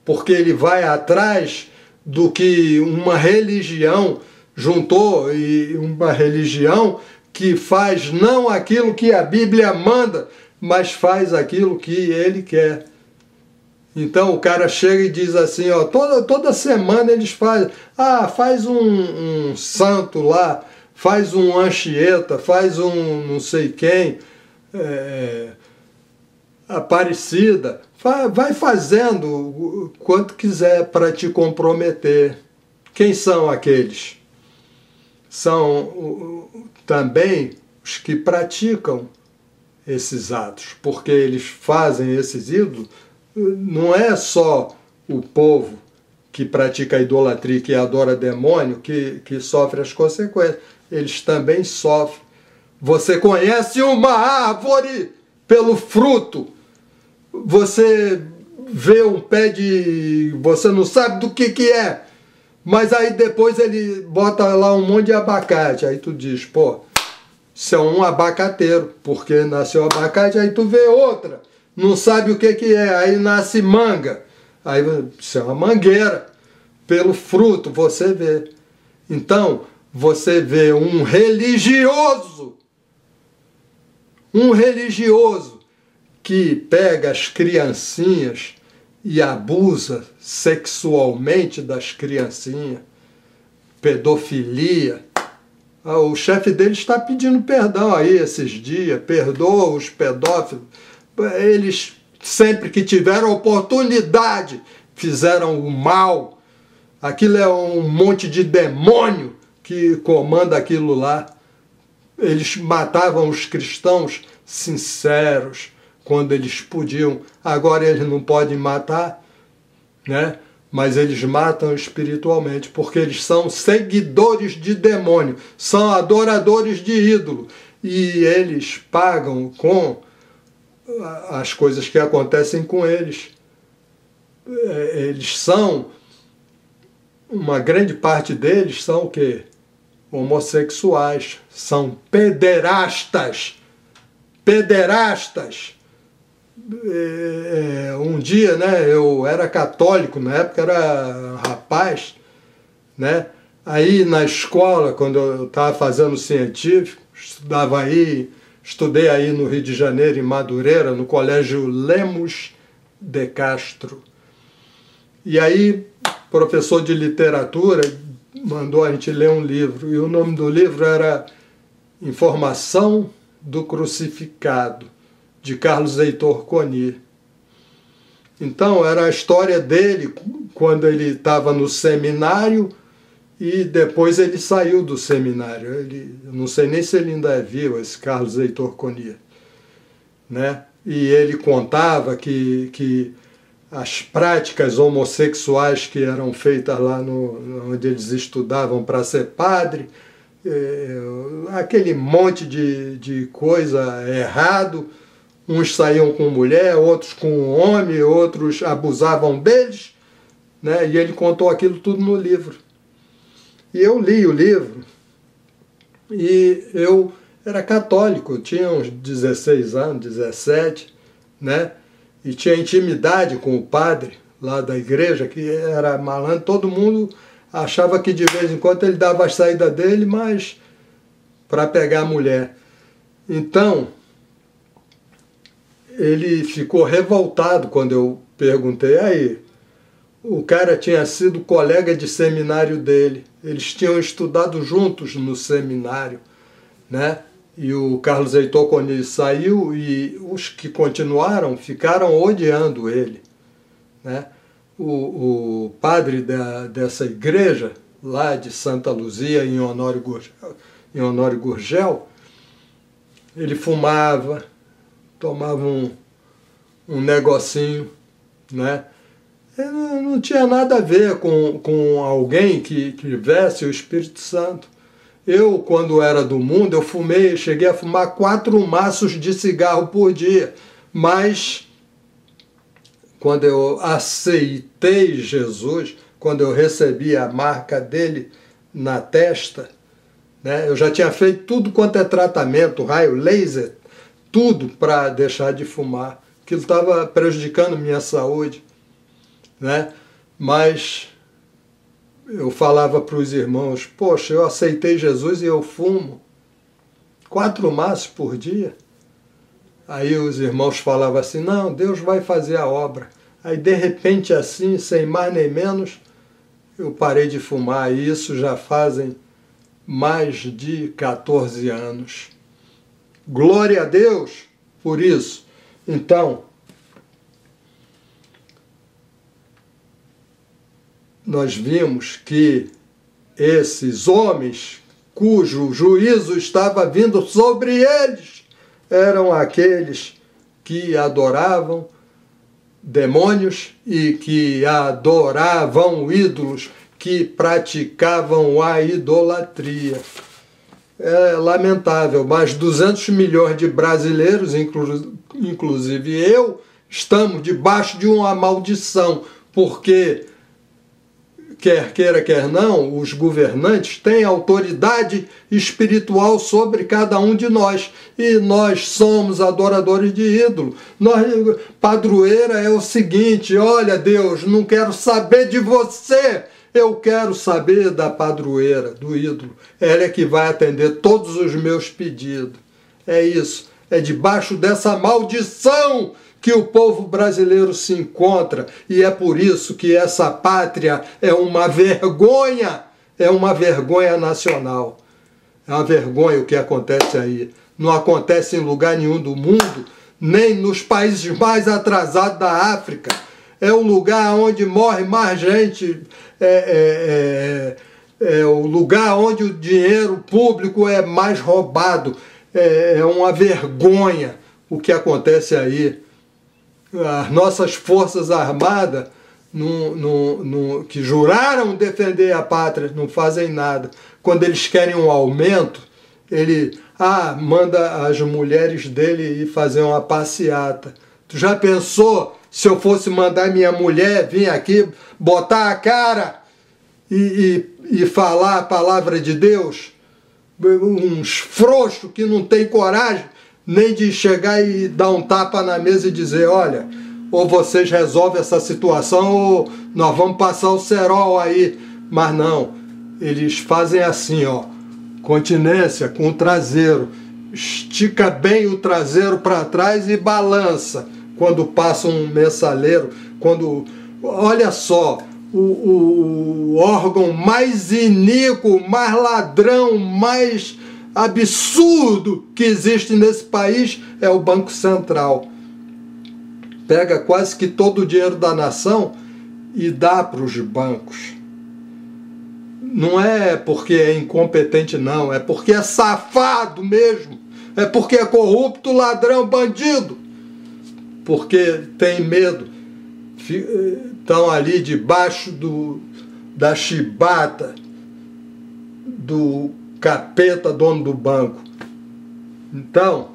porque ele vai atrás do que uma religião juntou, e uma religião que faz não aquilo que a Bíblia manda, mas faz aquilo que ele quer. Então o cara chega e diz assim, ó, toda semana eles fazem, faz um santo lá, faz um Anchieta, faz um não sei quem, Aparecida, vai fazendo quanto quiser para te comprometer. Quem são aqueles? São também os que praticam esses atos, porque eles fazem esses ídolos. Não é só o povo que pratica a idolatria, que adora demônio, que sofre as consequências. Eles também sofrem. Você conhece uma árvore pelo fruto. Você vê um pé de... Você não sabe do que é. Mas aí depois ele bota lá um monte de abacate. Aí tu diz, pô, isso é um abacateiro, porque nasceu abacate. Aí tu vê outra, não sabe o que é. Aí nasce manga. Aí isso é uma mangueira. Pelo fruto você vê. Então, você vê um religioso que pega as criancinhas e abusa sexualmente das criancinhas, pedofilia. O chefe dele está pedindo perdão aí esses dias, perdoa os pedófilos. Eles, sempre que tiveram oportunidade, fizeram o mal. Aquilo é um monte de demônio que comanda aquilo lá. Eles matavam os cristãos sinceros quando eles podiam. Agora eles não podem matar, né? Mas eles matam espiritualmente, porque eles são seguidores de demônio, são adoradores de ídolo. E eles pagam com as coisas que acontecem com eles. Eles são, uma grande parte deles são o quê? Homossexuais, são pederastas. Pederastas. Um dia, né, eu era católico, na época era rapaz, né? Aí na escola, quando eu estava fazendo científico, estudei aí no Rio de Janeiro, em Madureira, no Colégio Lemos de Castro. E aí, professor de literatura mandou a gente ler um livro, e o nome do livro era Informação do Crucificado, de Carlos Heitor Coni. Então, era a história dele quando ele estava no seminário e depois ele saiu do seminário. Eu não sei nem se ele ainda é vivo, esse Carlos Heitor Coni, né? E ele contava que as práticas homossexuais que eram feitas lá onde eles estudavam para ser padre, aquele monte de coisa errado. Uns saíam com mulher, outros com homem, outros abusavam deles, né? E ele contou aquilo tudo no livro. E eu li o livro, e eu era católico, eu tinha uns 16 anos, 17, né? E tinha intimidade com o padre lá da igreja, que era malandro. Todo mundo achava que de vez em quando ele dava a saída dele, mas para pegar a mulher. Então, ele ficou revoltado quando eu perguntei. Aí, o cara tinha sido colega de seminário dele. Eles tinham estudado juntos no seminário, né? E o Carlos Heitor Coni saiu e os que continuaram ficaram odiando ele, né? O padre dessa igreja, lá de Santa Luzia, em Honório Gurgel, ele fumava, tomava um negocinho, né? Não tinha nada a ver com alguém que tivesse o Espírito Santo. Eu, quando era do mundo, cheguei a fumar 4 maços de cigarro por dia. Mas, quando eu aceitei Jesus, quando eu recebi a marca dele na testa, né, eu já tinha feito tudo quanto é tratamento, raio, laser, tudo para deixar de fumar. Aquilo estava prejudicando minha saúde, né? Mas eu falava para os irmãos, poxa, eu aceitei Jesus e eu fumo 4 maços por dia. Aí os irmãos falavam assim, não, Deus vai fazer a obra. Aí de repente assim, sem mais nem menos, eu parei de fumar. E isso já fazem mais de 14 anos. Glória a Deus por isso. Então, nós vimos que esses homens cujo juízo estava vindo sobre eles eram aqueles que adoravam demônios e que adoravam ídolos, que praticavam a idolatria. É lamentável, mas 200 milhões de brasileiros, inclusive eu, estamos debaixo de uma maldição, porque, quer queira, quer não, os governantes têm autoridade espiritual sobre cada um de nós. E nós somos adoradores de ídolo. Padroeira é o seguinte: olha, Deus, não quero saber de você, eu quero saber da padroeira, do ídolo. Ela é que vai atender todos os meus pedidos. É isso. É debaixo dessa maldição que o povo brasileiro se encontra, e é por isso que essa pátria é uma vergonha nacional. É uma vergonha o que acontece aí. Não acontece em lugar nenhum do mundo, nem nos países mais atrasados da África. É o lugar onde morre mais gente, é o lugar onde o dinheiro público é mais roubado. É uma vergonha o que acontece aí. As nossas forças armadas, que juraram defender a pátria, não fazem nada. Quando eles querem um aumento, ele manda as mulheres dele ir fazer uma passeata. Tu já pensou se eu fosse mandar minha mulher vir aqui, botar a cara e falar a palavra de Deus? Uns frouxos que não tem coragem nem de chegar e dar um tapa na mesa e dizer: olha, ou vocês resolvem essa situação ou nós vamos passar o cerol aí. Mas não, eles fazem assim, ó, continência com o traseiro, estica bem o traseiro para trás e balança quando passa um mensaleiro. Olha só, o órgão mais iníquo, mais ladrão, mais absurdo que existe nesse país é o Banco Central. Pega quase que todo o dinheiro da nação e dá para os bancos. Não é porque é incompetente, não. É porque é safado mesmo. É porque é corrupto, ladrão, bandido. Porque tem medo. Estão ali debaixo da chibata do capeta, dono do banco. Então,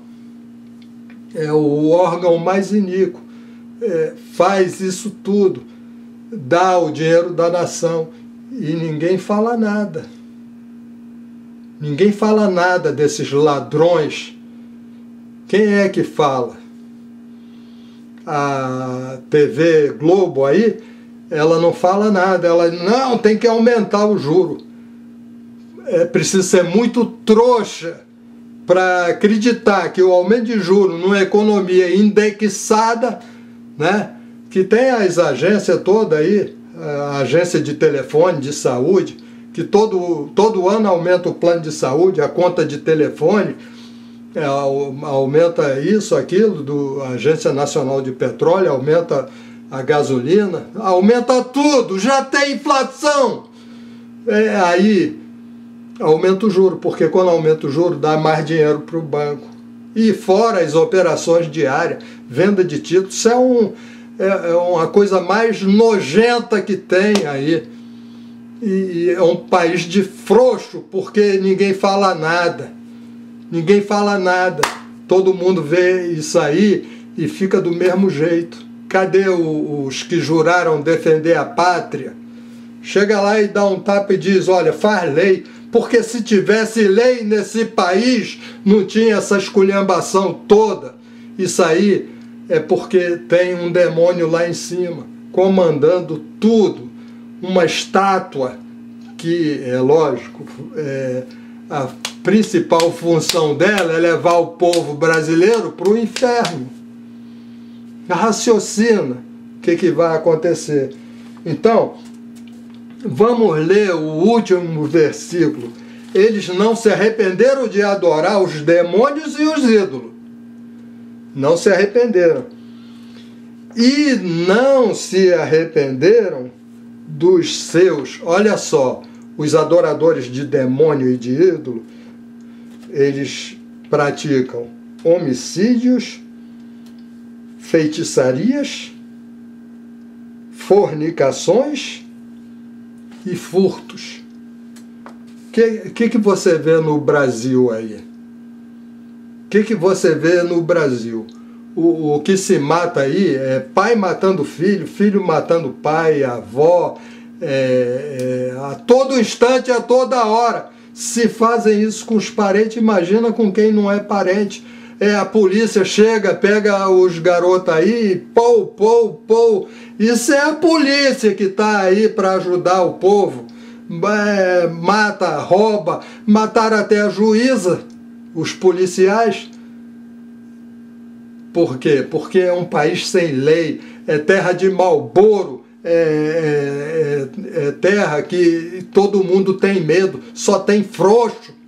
é o órgão mais iníquo. Faz isso tudo, dá o dinheiro da nação e ninguém fala nada. Ninguém fala nada desses ladrões. Quem é que fala? A TV Globo aí, ela não fala nada. Ela não, tem que aumentar o juro. É preciso ser muito trouxa para acreditar que o aumento de juros numa economia indexada, né, que tem as agências todas aí, a agência de telefone, de saúde, que todo ano aumenta o plano de saúde, a conta de telefone, aumenta isso, aquilo, a Agência Nacional de Petróleo, aumenta a gasolina, aumenta tudo, já tem inflação. Aí aumenta o juro, porque quando aumenta o juro dá mais dinheiro para o banco. E fora as operações diárias, venda de títulos, isso é uma coisa mais nojenta que tem aí. E é um país de frouxo, porque ninguém fala nada. Ninguém fala nada. Todo mundo vê isso aí e fica do mesmo jeito. Cadê os que juraram defender a pátria? Chega lá e dá um tapa e diz: olha, faz lei. Porque se tivesse lei nesse país, não tinha essa esculhambação toda. Isso aí é porque tem um demônio lá em cima, comandando tudo. Uma estátua que, é lógico, a principal função dela é levar o povo brasileiro para o inferno. Raciocina o que vai acontecer. Então, vamos ler o último versículo. eles não se arrependeram de adorar os demônios e os ídolos. Não se arrependeram. E não se arrependeram dos seus, olha só, os adoradores de demônio e de ídolo, eles praticam homicídios, feitiçarias, fornicações e furtos. O que você vê no Brasil aí? O que você vê no Brasil? O que se mata aí é pai matando filho, filho matando pai, avó, a todo instante, a toda hora. Se fazem isso com os parentes, imagina com quem não é parente. A polícia chega, pega os garotos aí, pou. Isso é a polícia que está aí para ajudar o povo. Mata, rouba, mataram até a juíza, os policiais. Por quê? Porque é um país sem lei, é terra de Marlboro, é terra que todo mundo tem medo, só tem frouxo.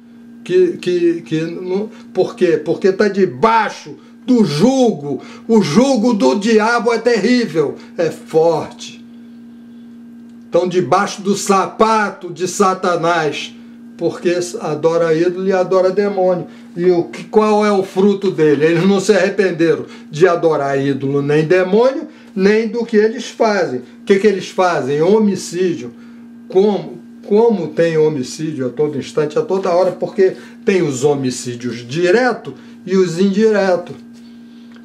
Por quê? Porque está debaixo do jugo. O jugo do diabo é terrível, é forte. Estão debaixo do sapato de Satanás, porque adora ídolo e adora demônio. E qual é o fruto dele? Eles não se arrependeram de adorar ídolo nem demônio, nem do que eles fazem. O que eles fazem? Homicídio. Como tem homicídio a todo instante, a toda hora? Porque tem os homicídios diretos e os indiretos.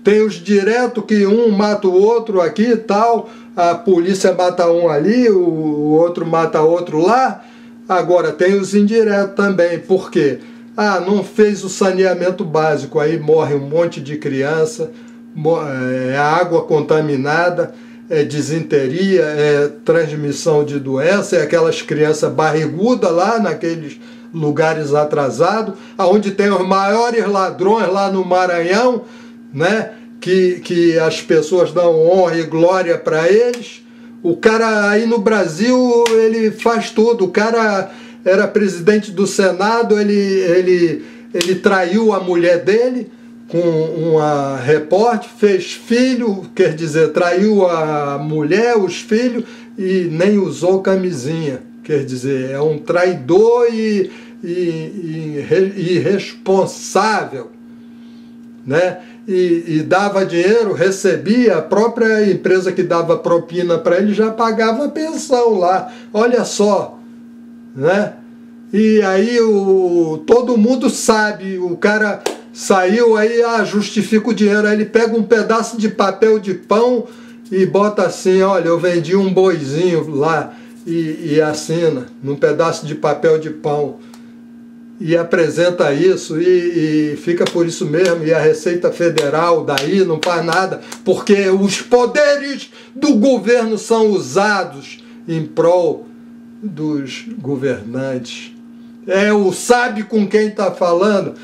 Tem os diretos que um mata o outro aqui e tal, a polícia mata um ali, o outro mata outro lá. Agora tem os indiretos também. Por quê? Não fez o saneamento básico, aí morre um monte de criança, água contaminada, disenteria, transmissão de doença, aquelas crianças barrigudas lá naqueles lugares atrasados, onde tem os maiores ladrões lá no Maranhão, né? Que as pessoas dão honra e glória para eles. O cara aí no Brasil, ele faz tudo. O cara era presidente do Senado, ele traiu a mulher dele com uma repórter, fez filho, quer dizer, traiu a mulher, os filhos, e nem usou camisinha. Quer dizer, é um traidor e irresponsável, né? E dava dinheiro, recebia, a própria empresa que dava propina para ele já pagava a pensão lá. Olha só, né? E aí todo mundo sabe, o cara saiu aí, justifica o dinheiro, aí ele pega um pedaço de papel de pão e bota assim, olha, eu vendi um boizinho lá, e assina num pedaço de papel de pão. E apresenta isso e fica por isso mesmo, e a Receita Federal daí não faz nada, porque os poderes do governo são usados em prol dos governantes. Sabe com quem está falando.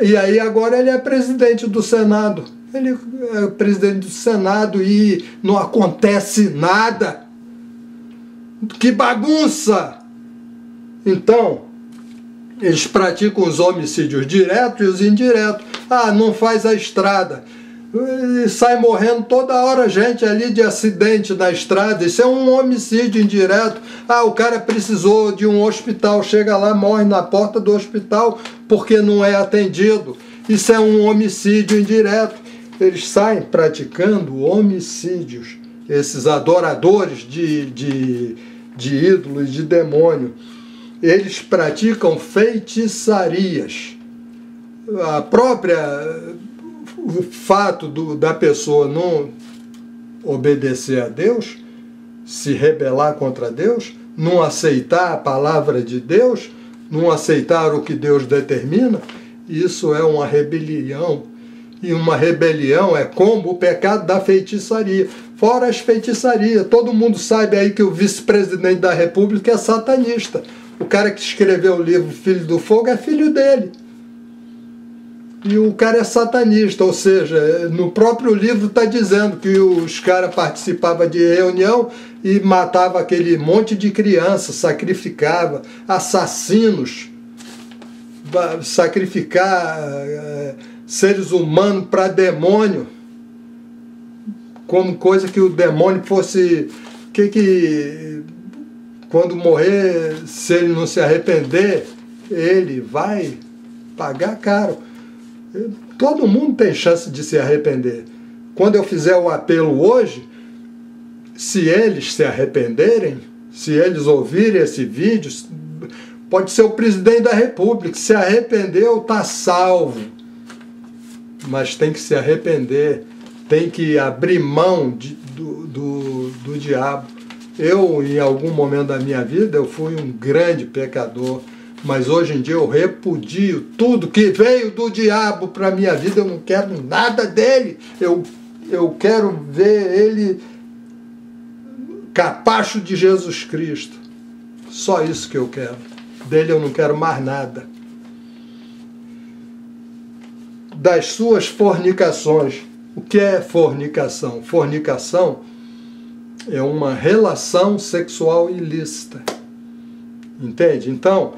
E aí agora ele é presidente do Senado. Ele é presidente do Senado e não acontece nada. Que bagunça! Então, eles praticam os homicídios diretos e os indiretos. Não faz a estrada. E sai morrendo toda hora gente ali de acidente na estrada. Isso é um homicídio indireto. O cara precisou de um hospital. Chega lá, morre na porta do hospital porque não é atendido. Isso é um homicídio indireto. Eles saem praticando homicídios. Esses adoradores de ídolos, de demônio. Eles praticam feitiçarias. O fato da pessoa não obedecer a Deus, se rebelar contra Deus, não aceitar a palavra de Deus, não aceitar o que Deus determina, isso é uma rebelião. E uma rebelião é como o pecado da feitiçaria. Fora as feitiçarias, todo mundo sabe aí que o vice-presidente da República é satanista. O cara que escreveu o livro Filho do Fogo é filho dele. E o cara é satanista, ou seja, no próprio livro está dizendo que os caras participavam de reunião e matavam aquele monte de crianças, sacrificava, assassinos, sacrificar seres humanos para demônio, como coisa que o demônio fosse... quando morrer, se ele não se arrepender, ele vai pagar caro. Todo mundo tem chance de se arrepender. Quando eu fizer o apelo hoje, se eles se arrependerem, se eles ouvirem esse vídeo, pode ser o presidente da República, se arrependeu, está salvo. Mas tem que se arrepender, tem que abrir mão do diabo. Eu, em algum momento da minha vida, eu fui um grande pecador, mas hoje em dia eu repudio tudo que veio do diabo para a minha vida. Eu não quero nada dele, eu quero ver ele capacho de Jesus Cristo. Só isso que eu quero. Dele eu não quero mais nada. Das suas fornicações. O que é fornicação? Fornicação é uma relação sexual ilícita. Entende? Então,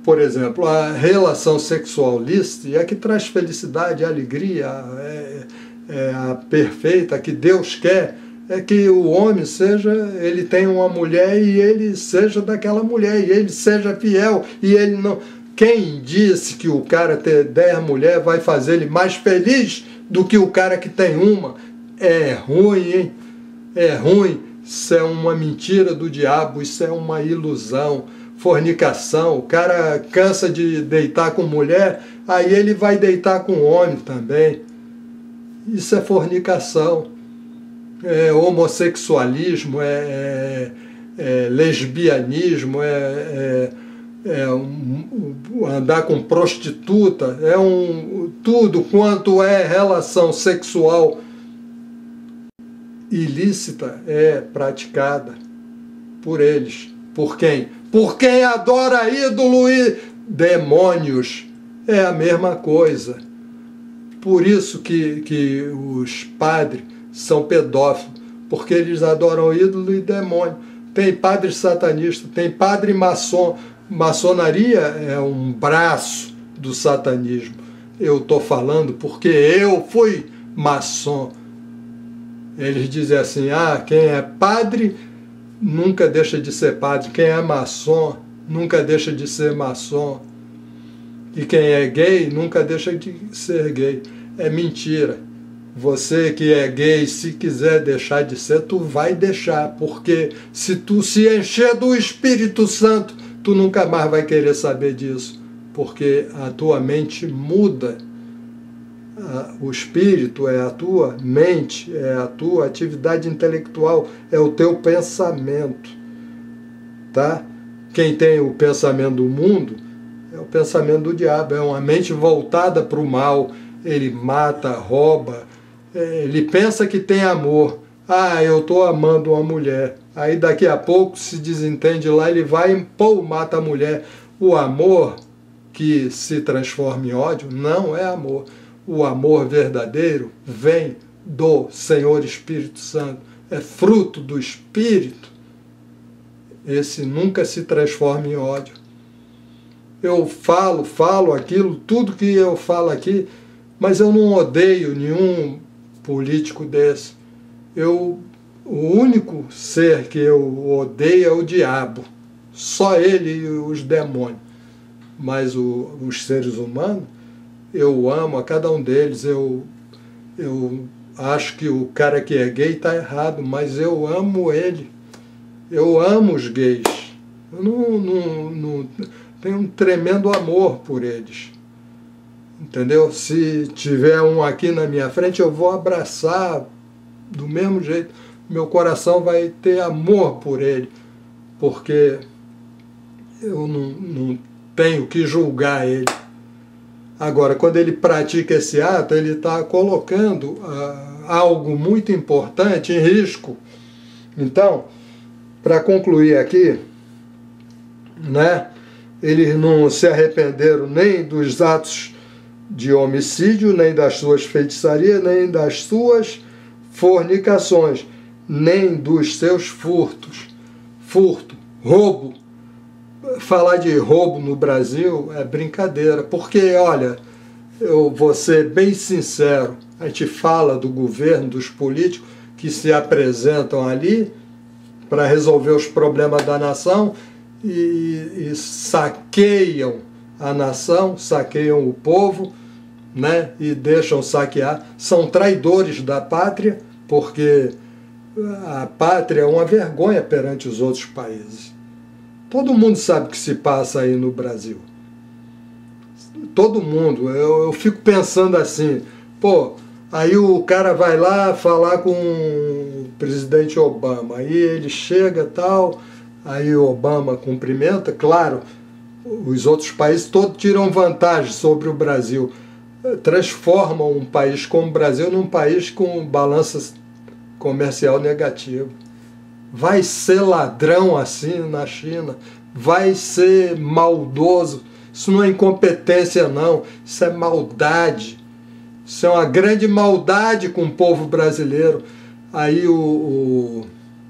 por exemplo, a relação sexual lícita é a que traz felicidade, alegria, é a perfeita, que Deus quer, é que o homem ele tenha uma mulher e ele seja daquela mulher, e ele seja fiel, e ele não... Quem disse que o cara ter 10 mulheres vai fazer ele mais feliz do que o cara que tem uma? É ruim, hein? É ruim. Isso é uma mentira do diabo, isso é uma ilusão. Fornicação, o cara cansa de deitar com mulher, aí ele vai deitar com homem também. Isso é fornicação. É homossexualismo, lesbianismo, andar com prostituta, tudo quanto é relação sexual ilícita é praticada por eles. Por quem? Por quem adora ídolo e demônios. É a mesma coisa. Por isso que os padres são pedófilos, porque eles adoram ídolo e demônio. Tem padre satanista, tem padre maçom. Maçonaria é um braço do satanismo. Eu estou falando porque eu fui maçom. Eles dizem assim, quem é padre nunca deixa de ser padre, quem é maçom nunca deixa de ser maçom, e quem é gay nunca deixa de ser gay. É mentira. Você que é gay, se quiser deixar de ser, tu vai deixar, porque se tu se encher do Espírito Santo, tu nunca mais vai querer saber disso, porque a tua mente muda. O espírito é a tua mente, é a tua atividade intelectual, é o teu pensamento, tá? Quem tem o pensamento do mundo é o pensamento do diabo, é uma mente voltada para o mal. Ele mata, rouba, ele pensa que tem amor. Eu estou amando uma mulher. Aí daqui a pouco se desentende lá, ele vai e mata a mulher. O amor que se transforma em ódio não é amor. O amor verdadeiro vem do Senhor Espírito Santo. É fruto do Espírito. Esse nunca se transforma em ódio. Eu falo aquilo, tudo que eu falo aqui, mas eu não odeio nenhum político desse. O único ser que eu odeio é o diabo. Só ele e os demônios. Mas os seres humanos, eu amo a cada um deles. Eu acho que o cara que é gay está errado, mas eu amo ele. Eu amo os gays. Eu não tenho um tremendo amor por eles. Entendeu? Se tiver um aqui na minha frente, eu vou abraçar do mesmo jeito. Meu coração vai ter amor por ele, porque eu não tenho que julgar ele. Agora, quando ele pratica esse ato, ele está colocando algo muito importante em risco. Então, para concluir aqui, né, eles não se arrependeram nem dos atos de homicídio, nem das suas feitiçarias, nem das suas fornicações, nem dos seus furtos. Furto, roubo, falar de roubo no Brasil é brincadeira, porque, olha, eu vou ser bem sincero, a gente fala do governo, dos políticos que se apresentam ali para resolver os problemas da nação e saqueiam a nação, saqueiam o povo, né, e deixam saquear. São traidores da pátria, porque a pátria é uma vergonha perante os outros países. Todo mundo sabe o que se passa aí no Brasil. Todo mundo. Eu fico pensando assim, pô, aí o cara vai lá falar com o presidente Obama, aí ele chega tal, aí o Obama cumprimenta, claro, os outros países todos tiram vantagem sobre o Brasil, transformam um país como o Brasil num país com balança comercial negativa. Vai ser ladrão assim na China, vai ser maldoso. Isso não é incompetência não, isso é maldade. Isso é uma grande maldade com o povo brasileiro. Aí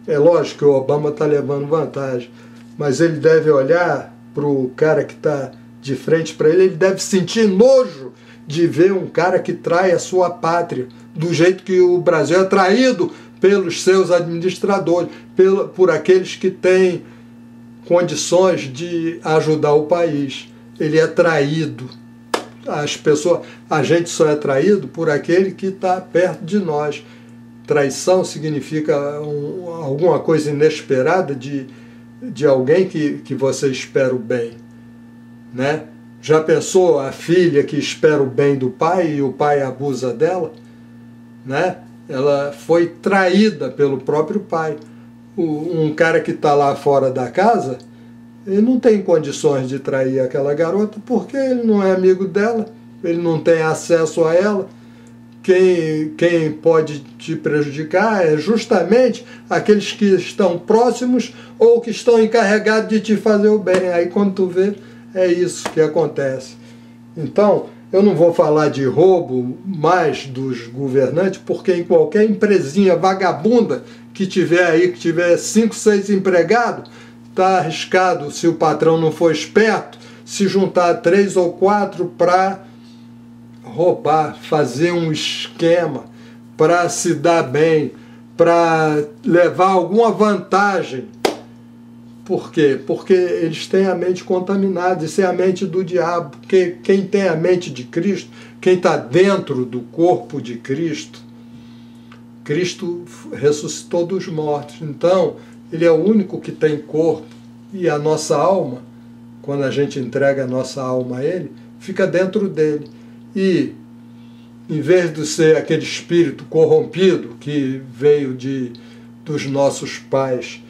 é lógico que o Obama está levando vantagem, mas ele deve olhar para o cara que está de frente para ele deve sentir nojo de ver um cara que trai a sua pátria, do jeito que o Brasil é traído pelos seus administradores, por aqueles que têm condições de ajudar o país. Ele é traído. A gente só é traído por aquele que está perto de nós. Traição significa alguma coisa inesperada de alguém que você espera o bem, né? Já pensou a filha que espera o bem do pai e o pai abusa dela, né? Ela foi traída pelo próprio pai. Um cara que está lá fora da casa, ele não tem condições de trair aquela garota porque ele não é amigo dela, ele não tem acesso a ela. Quem pode te prejudicar é justamente aqueles que estão próximos ou que estão encarregados de te fazer o bem. Aí quando tu vê, é isso que acontece. Então, eu não vou falar de roubo mais dos governantes, porque em qualquer empresinha vagabunda que tiver aí, que tiver 5, 6 empregados, está arriscado, se o patrão não for esperto, se juntar 3 ou 4 para roubar, fazer um esquema para se dar bem, para levar alguma vantagem. Por quê? Porque eles têm a mente contaminada, isso é a mente do diabo. Quem tem a mente de Cristo, quem está dentro do corpo de Cristo, Cristo ressuscitou dos mortos. Então, ele é o único que tem corpo, e a nossa alma, quando a gente entrega a nossa alma a ele, fica dentro dele. E, em vez de ser aquele espírito corrompido que veio dos nossos pais,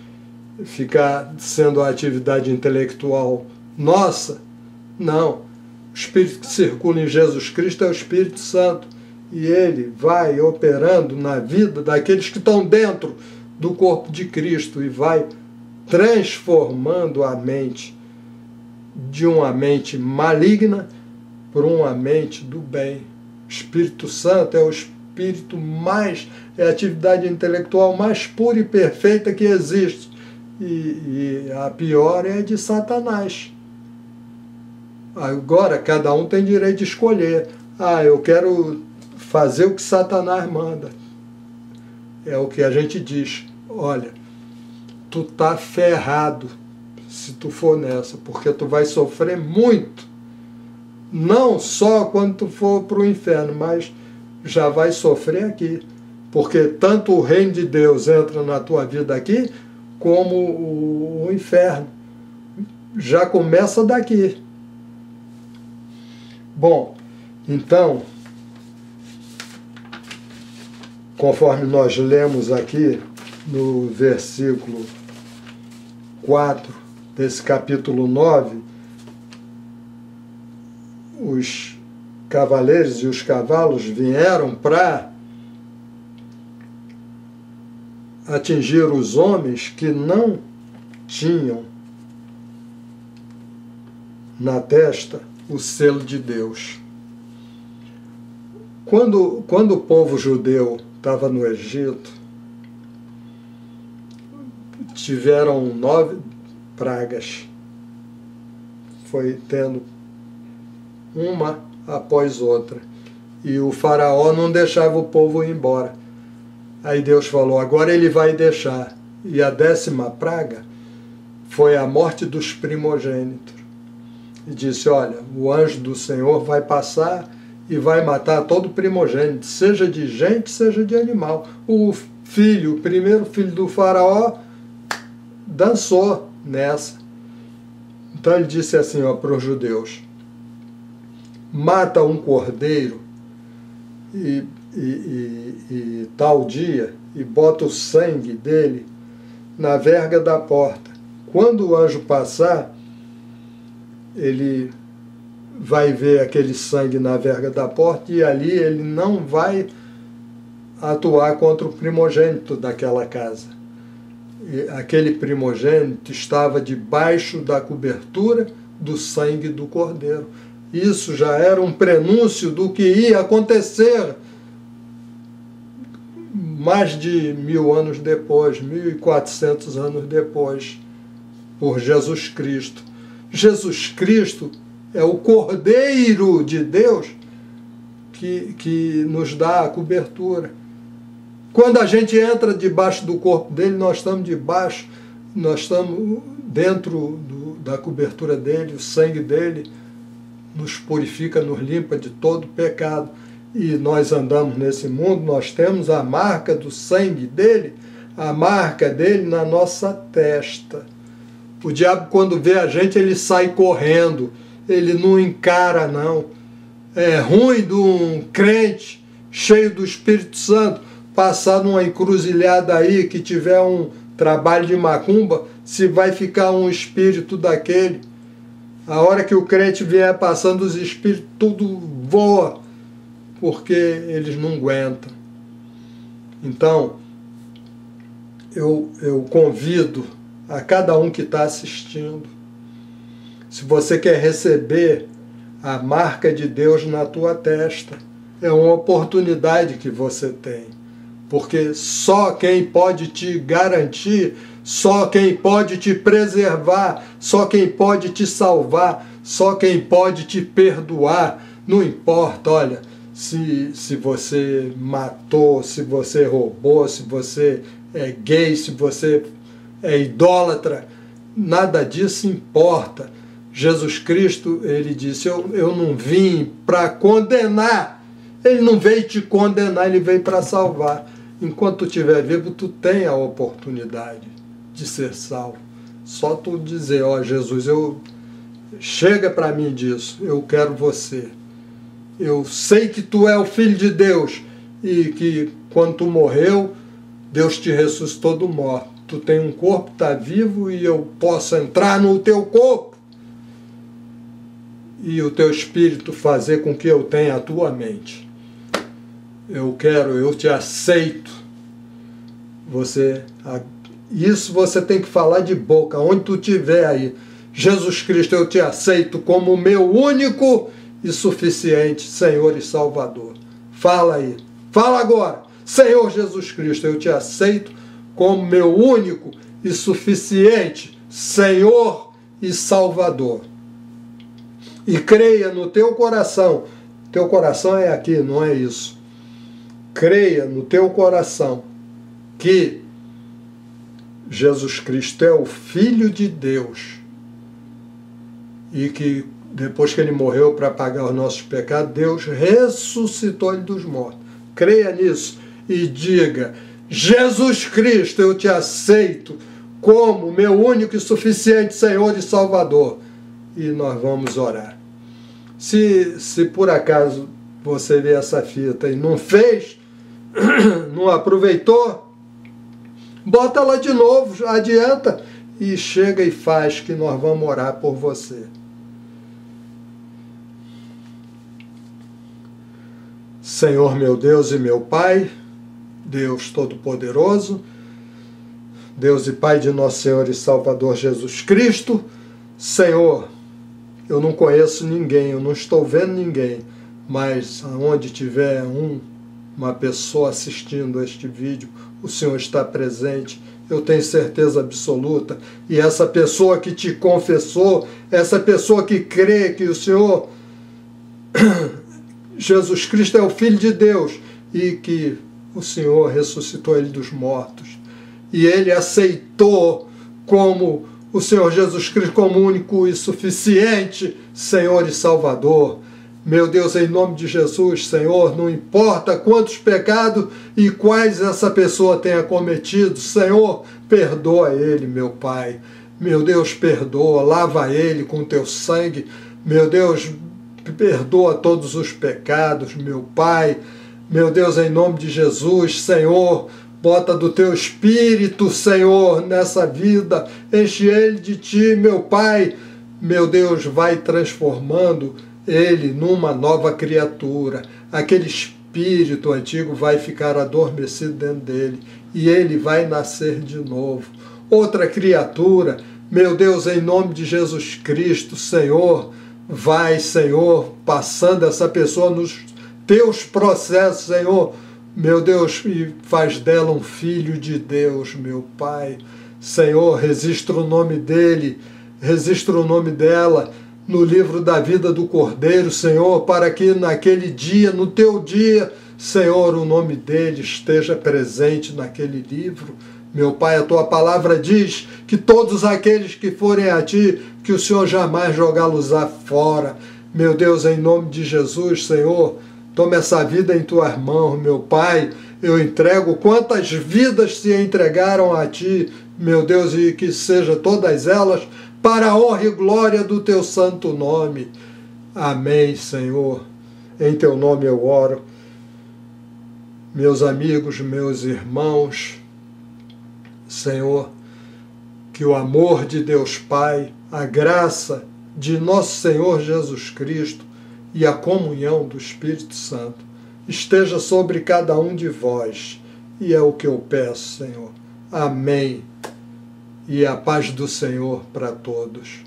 ficar sendo a atividade intelectual nossa, não. O espírito que circula em Jesus Cristo é o Espírito Santo. E ele vai operando na vida daqueles que estão dentro do corpo de Cristo e vai transformando a mente de uma mente maligna por uma mente do bem. O Espírito Santo é o espírito é a atividade intelectual mais pura e perfeita que existe. E a pior é a de Satanás. Agora, cada um tem direito de escolher. Eu quero fazer o que Satanás manda. É o que a gente diz. Olha, tu tá ferrado se tu for nessa, porque tu vai sofrer muito. Não só quando tu for para o inferno, mas já vai sofrer aqui. Porque tanto o reino de Deus entra na tua vida aqui, como o inferno. Já começa daqui. Bom, então, conforme nós lemos aqui no versículo 4 desse capítulo 9, os cavaleiros e os cavalos vieram para atingir os homens que não tinham na testa o selo de Deus. Quando o povo judeu estava no Egito, tiveram 9 pragas. foi tendo uma após outra. E o faraó não deixava o povo ir embora. Aí Deus falou, agora ele vai deixar. E a 10ª praga foi a morte dos primogênitos. E disse, olha, o anjo do Senhor vai passar e vai matar todo primogênito, seja de gente, seja de animal. O primeiro filho do faraó, dançou nessa. Então ele disse assim para os judeus, mata um cordeiro e tal dia e bota o sangue dele na verga da porta. Quando o anjo passar, ele vai ver aquele sangue na verga da porta e ali ele não vai atuar contra o primogênito daquela casa. E aquele primogênito estava debaixo da cobertura do sangue do cordeiro. Isso já era um prenúncio do que ia acontecer mais de 1000 anos depois, 1400 anos depois, por Jesus Cristo. Jesus Cristo é o Cordeiro de Deus que nos dá a cobertura. Quando a gente entra debaixo do corpo dele, nós estamos dentro da cobertura dele, o sangue dele nos purifica, nos limpa de todo pecado. E nós andamos nesse mundo, nós temos a marca do sangue dele, a marca dele na nossa testa. O diabo, quando vê a gente, ele sai correndo, ele não encara, não. É ruim de um crente cheio do Espírito Santo passar numa encruzilhada aí que tiver um trabalho de macumba, se vai ficar um espírito daquele. A hora que o crente vier passando, os espíritos tudo voa, porque eles não aguentam. Então, eu convido a cada um que está assistindo, se você quer receber a marca de Deus na tua testa, é uma oportunidade que você tem, porque só quem pode te garantir, só quem pode te preservar, só quem pode te salvar, só quem pode te perdoar, não importa, olha, se você matou, se você roubou, se você é gay, se você é idólatra, nada disso importa. Jesus Cristo, ele disse, eu não vim para condenar, ele não veio te condenar, ele veio para salvar. Enquanto tu estiver vivo, tu tem a oportunidade de ser salvo. Só tu dizer, ó Jesus, chega para mim disso, eu quero você. Eu sei que tu é o Filho de Deus e que quando tu morreu, Deus te ressuscitou do morto. Tu tem um corpo, está vivo e eu posso entrar no teu corpo e o teu espírito fazer com que eu tenha a tua mente. Eu te aceito. Isso você tem que falar de boca, onde tu estiver aí. Jesus Cristo, eu te aceito como meu único e suficiente Senhor e Salvador. Fala aí, fala agora. Senhor Jesus Cristo, eu te aceito como meu único e suficiente Senhor e Salvador. E creia no teu coração. Teu coração é aqui, não é isso. Creia no teu coração que Jesus Cristo é o Filho de Deus e que depois que ele morreu para pagar os nossos pecados, Deus ressuscitou ele dos mortos. Creia nisso e diga, Jesus Cristo, eu te aceito como meu único e suficiente Senhor e Salvador. E nós vamos orar. Se por acaso você vê essa fita e não fez, não aproveitou, bota ela de novo, adianta e chega e faz que nós vamos orar por você. Senhor meu Deus e meu Pai, Deus Todo-Poderoso, Deus e Pai de nosso Senhor e Salvador Jesus Cristo, Senhor, eu não conheço ninguém, eu não estou vendo ninguém, mas aonde tiver uma pessoa assistindo este vídeo, o Senhor está presente eu tenho certeza absoluta. E essa pessoa que te confessou, essa pessoa que crê que o Senhor Jesus Cristo é o Filho de Deus e que o Senhor ressuscitou ele dos mortos, e ele aceitou como o Senhor Jesus Cristo como único e suficiente Senhor e Salvador. Meu Deus, em nome de Jesus, Senhor, não importa quantos pecados e quais essa pessoa tenha cometido, Senhor, perdoa ele, meu Pai. Meu Deus, perdoa, lava ele com teu sangue. Meu Deus, perdoa todos os pecados, meu Pai. Meu Deus, em nome de Jesus, Senhor, bota do teu Espírito, Senhor, nessa vida. Enche ele de ti, meu Pai. Meu Deus, vai transformando ele numa nova criatura. Aquele espírito antigo vai ficar adormecido dentro dele e ele vai nascer de novo. Outra criatura, meu Deus, em nome de Jesus Cristo, Senhor, vai, Senhor, passando essa pessoa nos teus processos, Senhor, meu Deus, e faz dela um filho de Deus, meu Pai. Senhor, registra o nome dele, registra o nome dela no livro da vida do Cordeiro, Senhor, para que naquele dia, no teu dia, Senhor, o nome dele esteja presente naquele livro. Meu Pai, a tua palavra diz que todos aqueles que forem a ti, que o Senhor jamais jogá-los-á fora. Meu Deus, em nome de Jesus, Senhor, toma essa vida em tuas mãos, meu Pai. Eu entrego quantas vidas se entregaram a ti, meu Deus, e que sejam todas elas para a honra e glória do teu santo nome. Amém, Senhor. Em teu nome eu oro. Meus amigos, meus irmãos, Senhor, que o amor de Deus Pai, a graça de nosso Senhor Jesus Cristo e a comunhão do Espírito Santo esteja sobre cada um de vós. E é o que eu peço, Senhor. Amém. E a paz do Senhor para todos.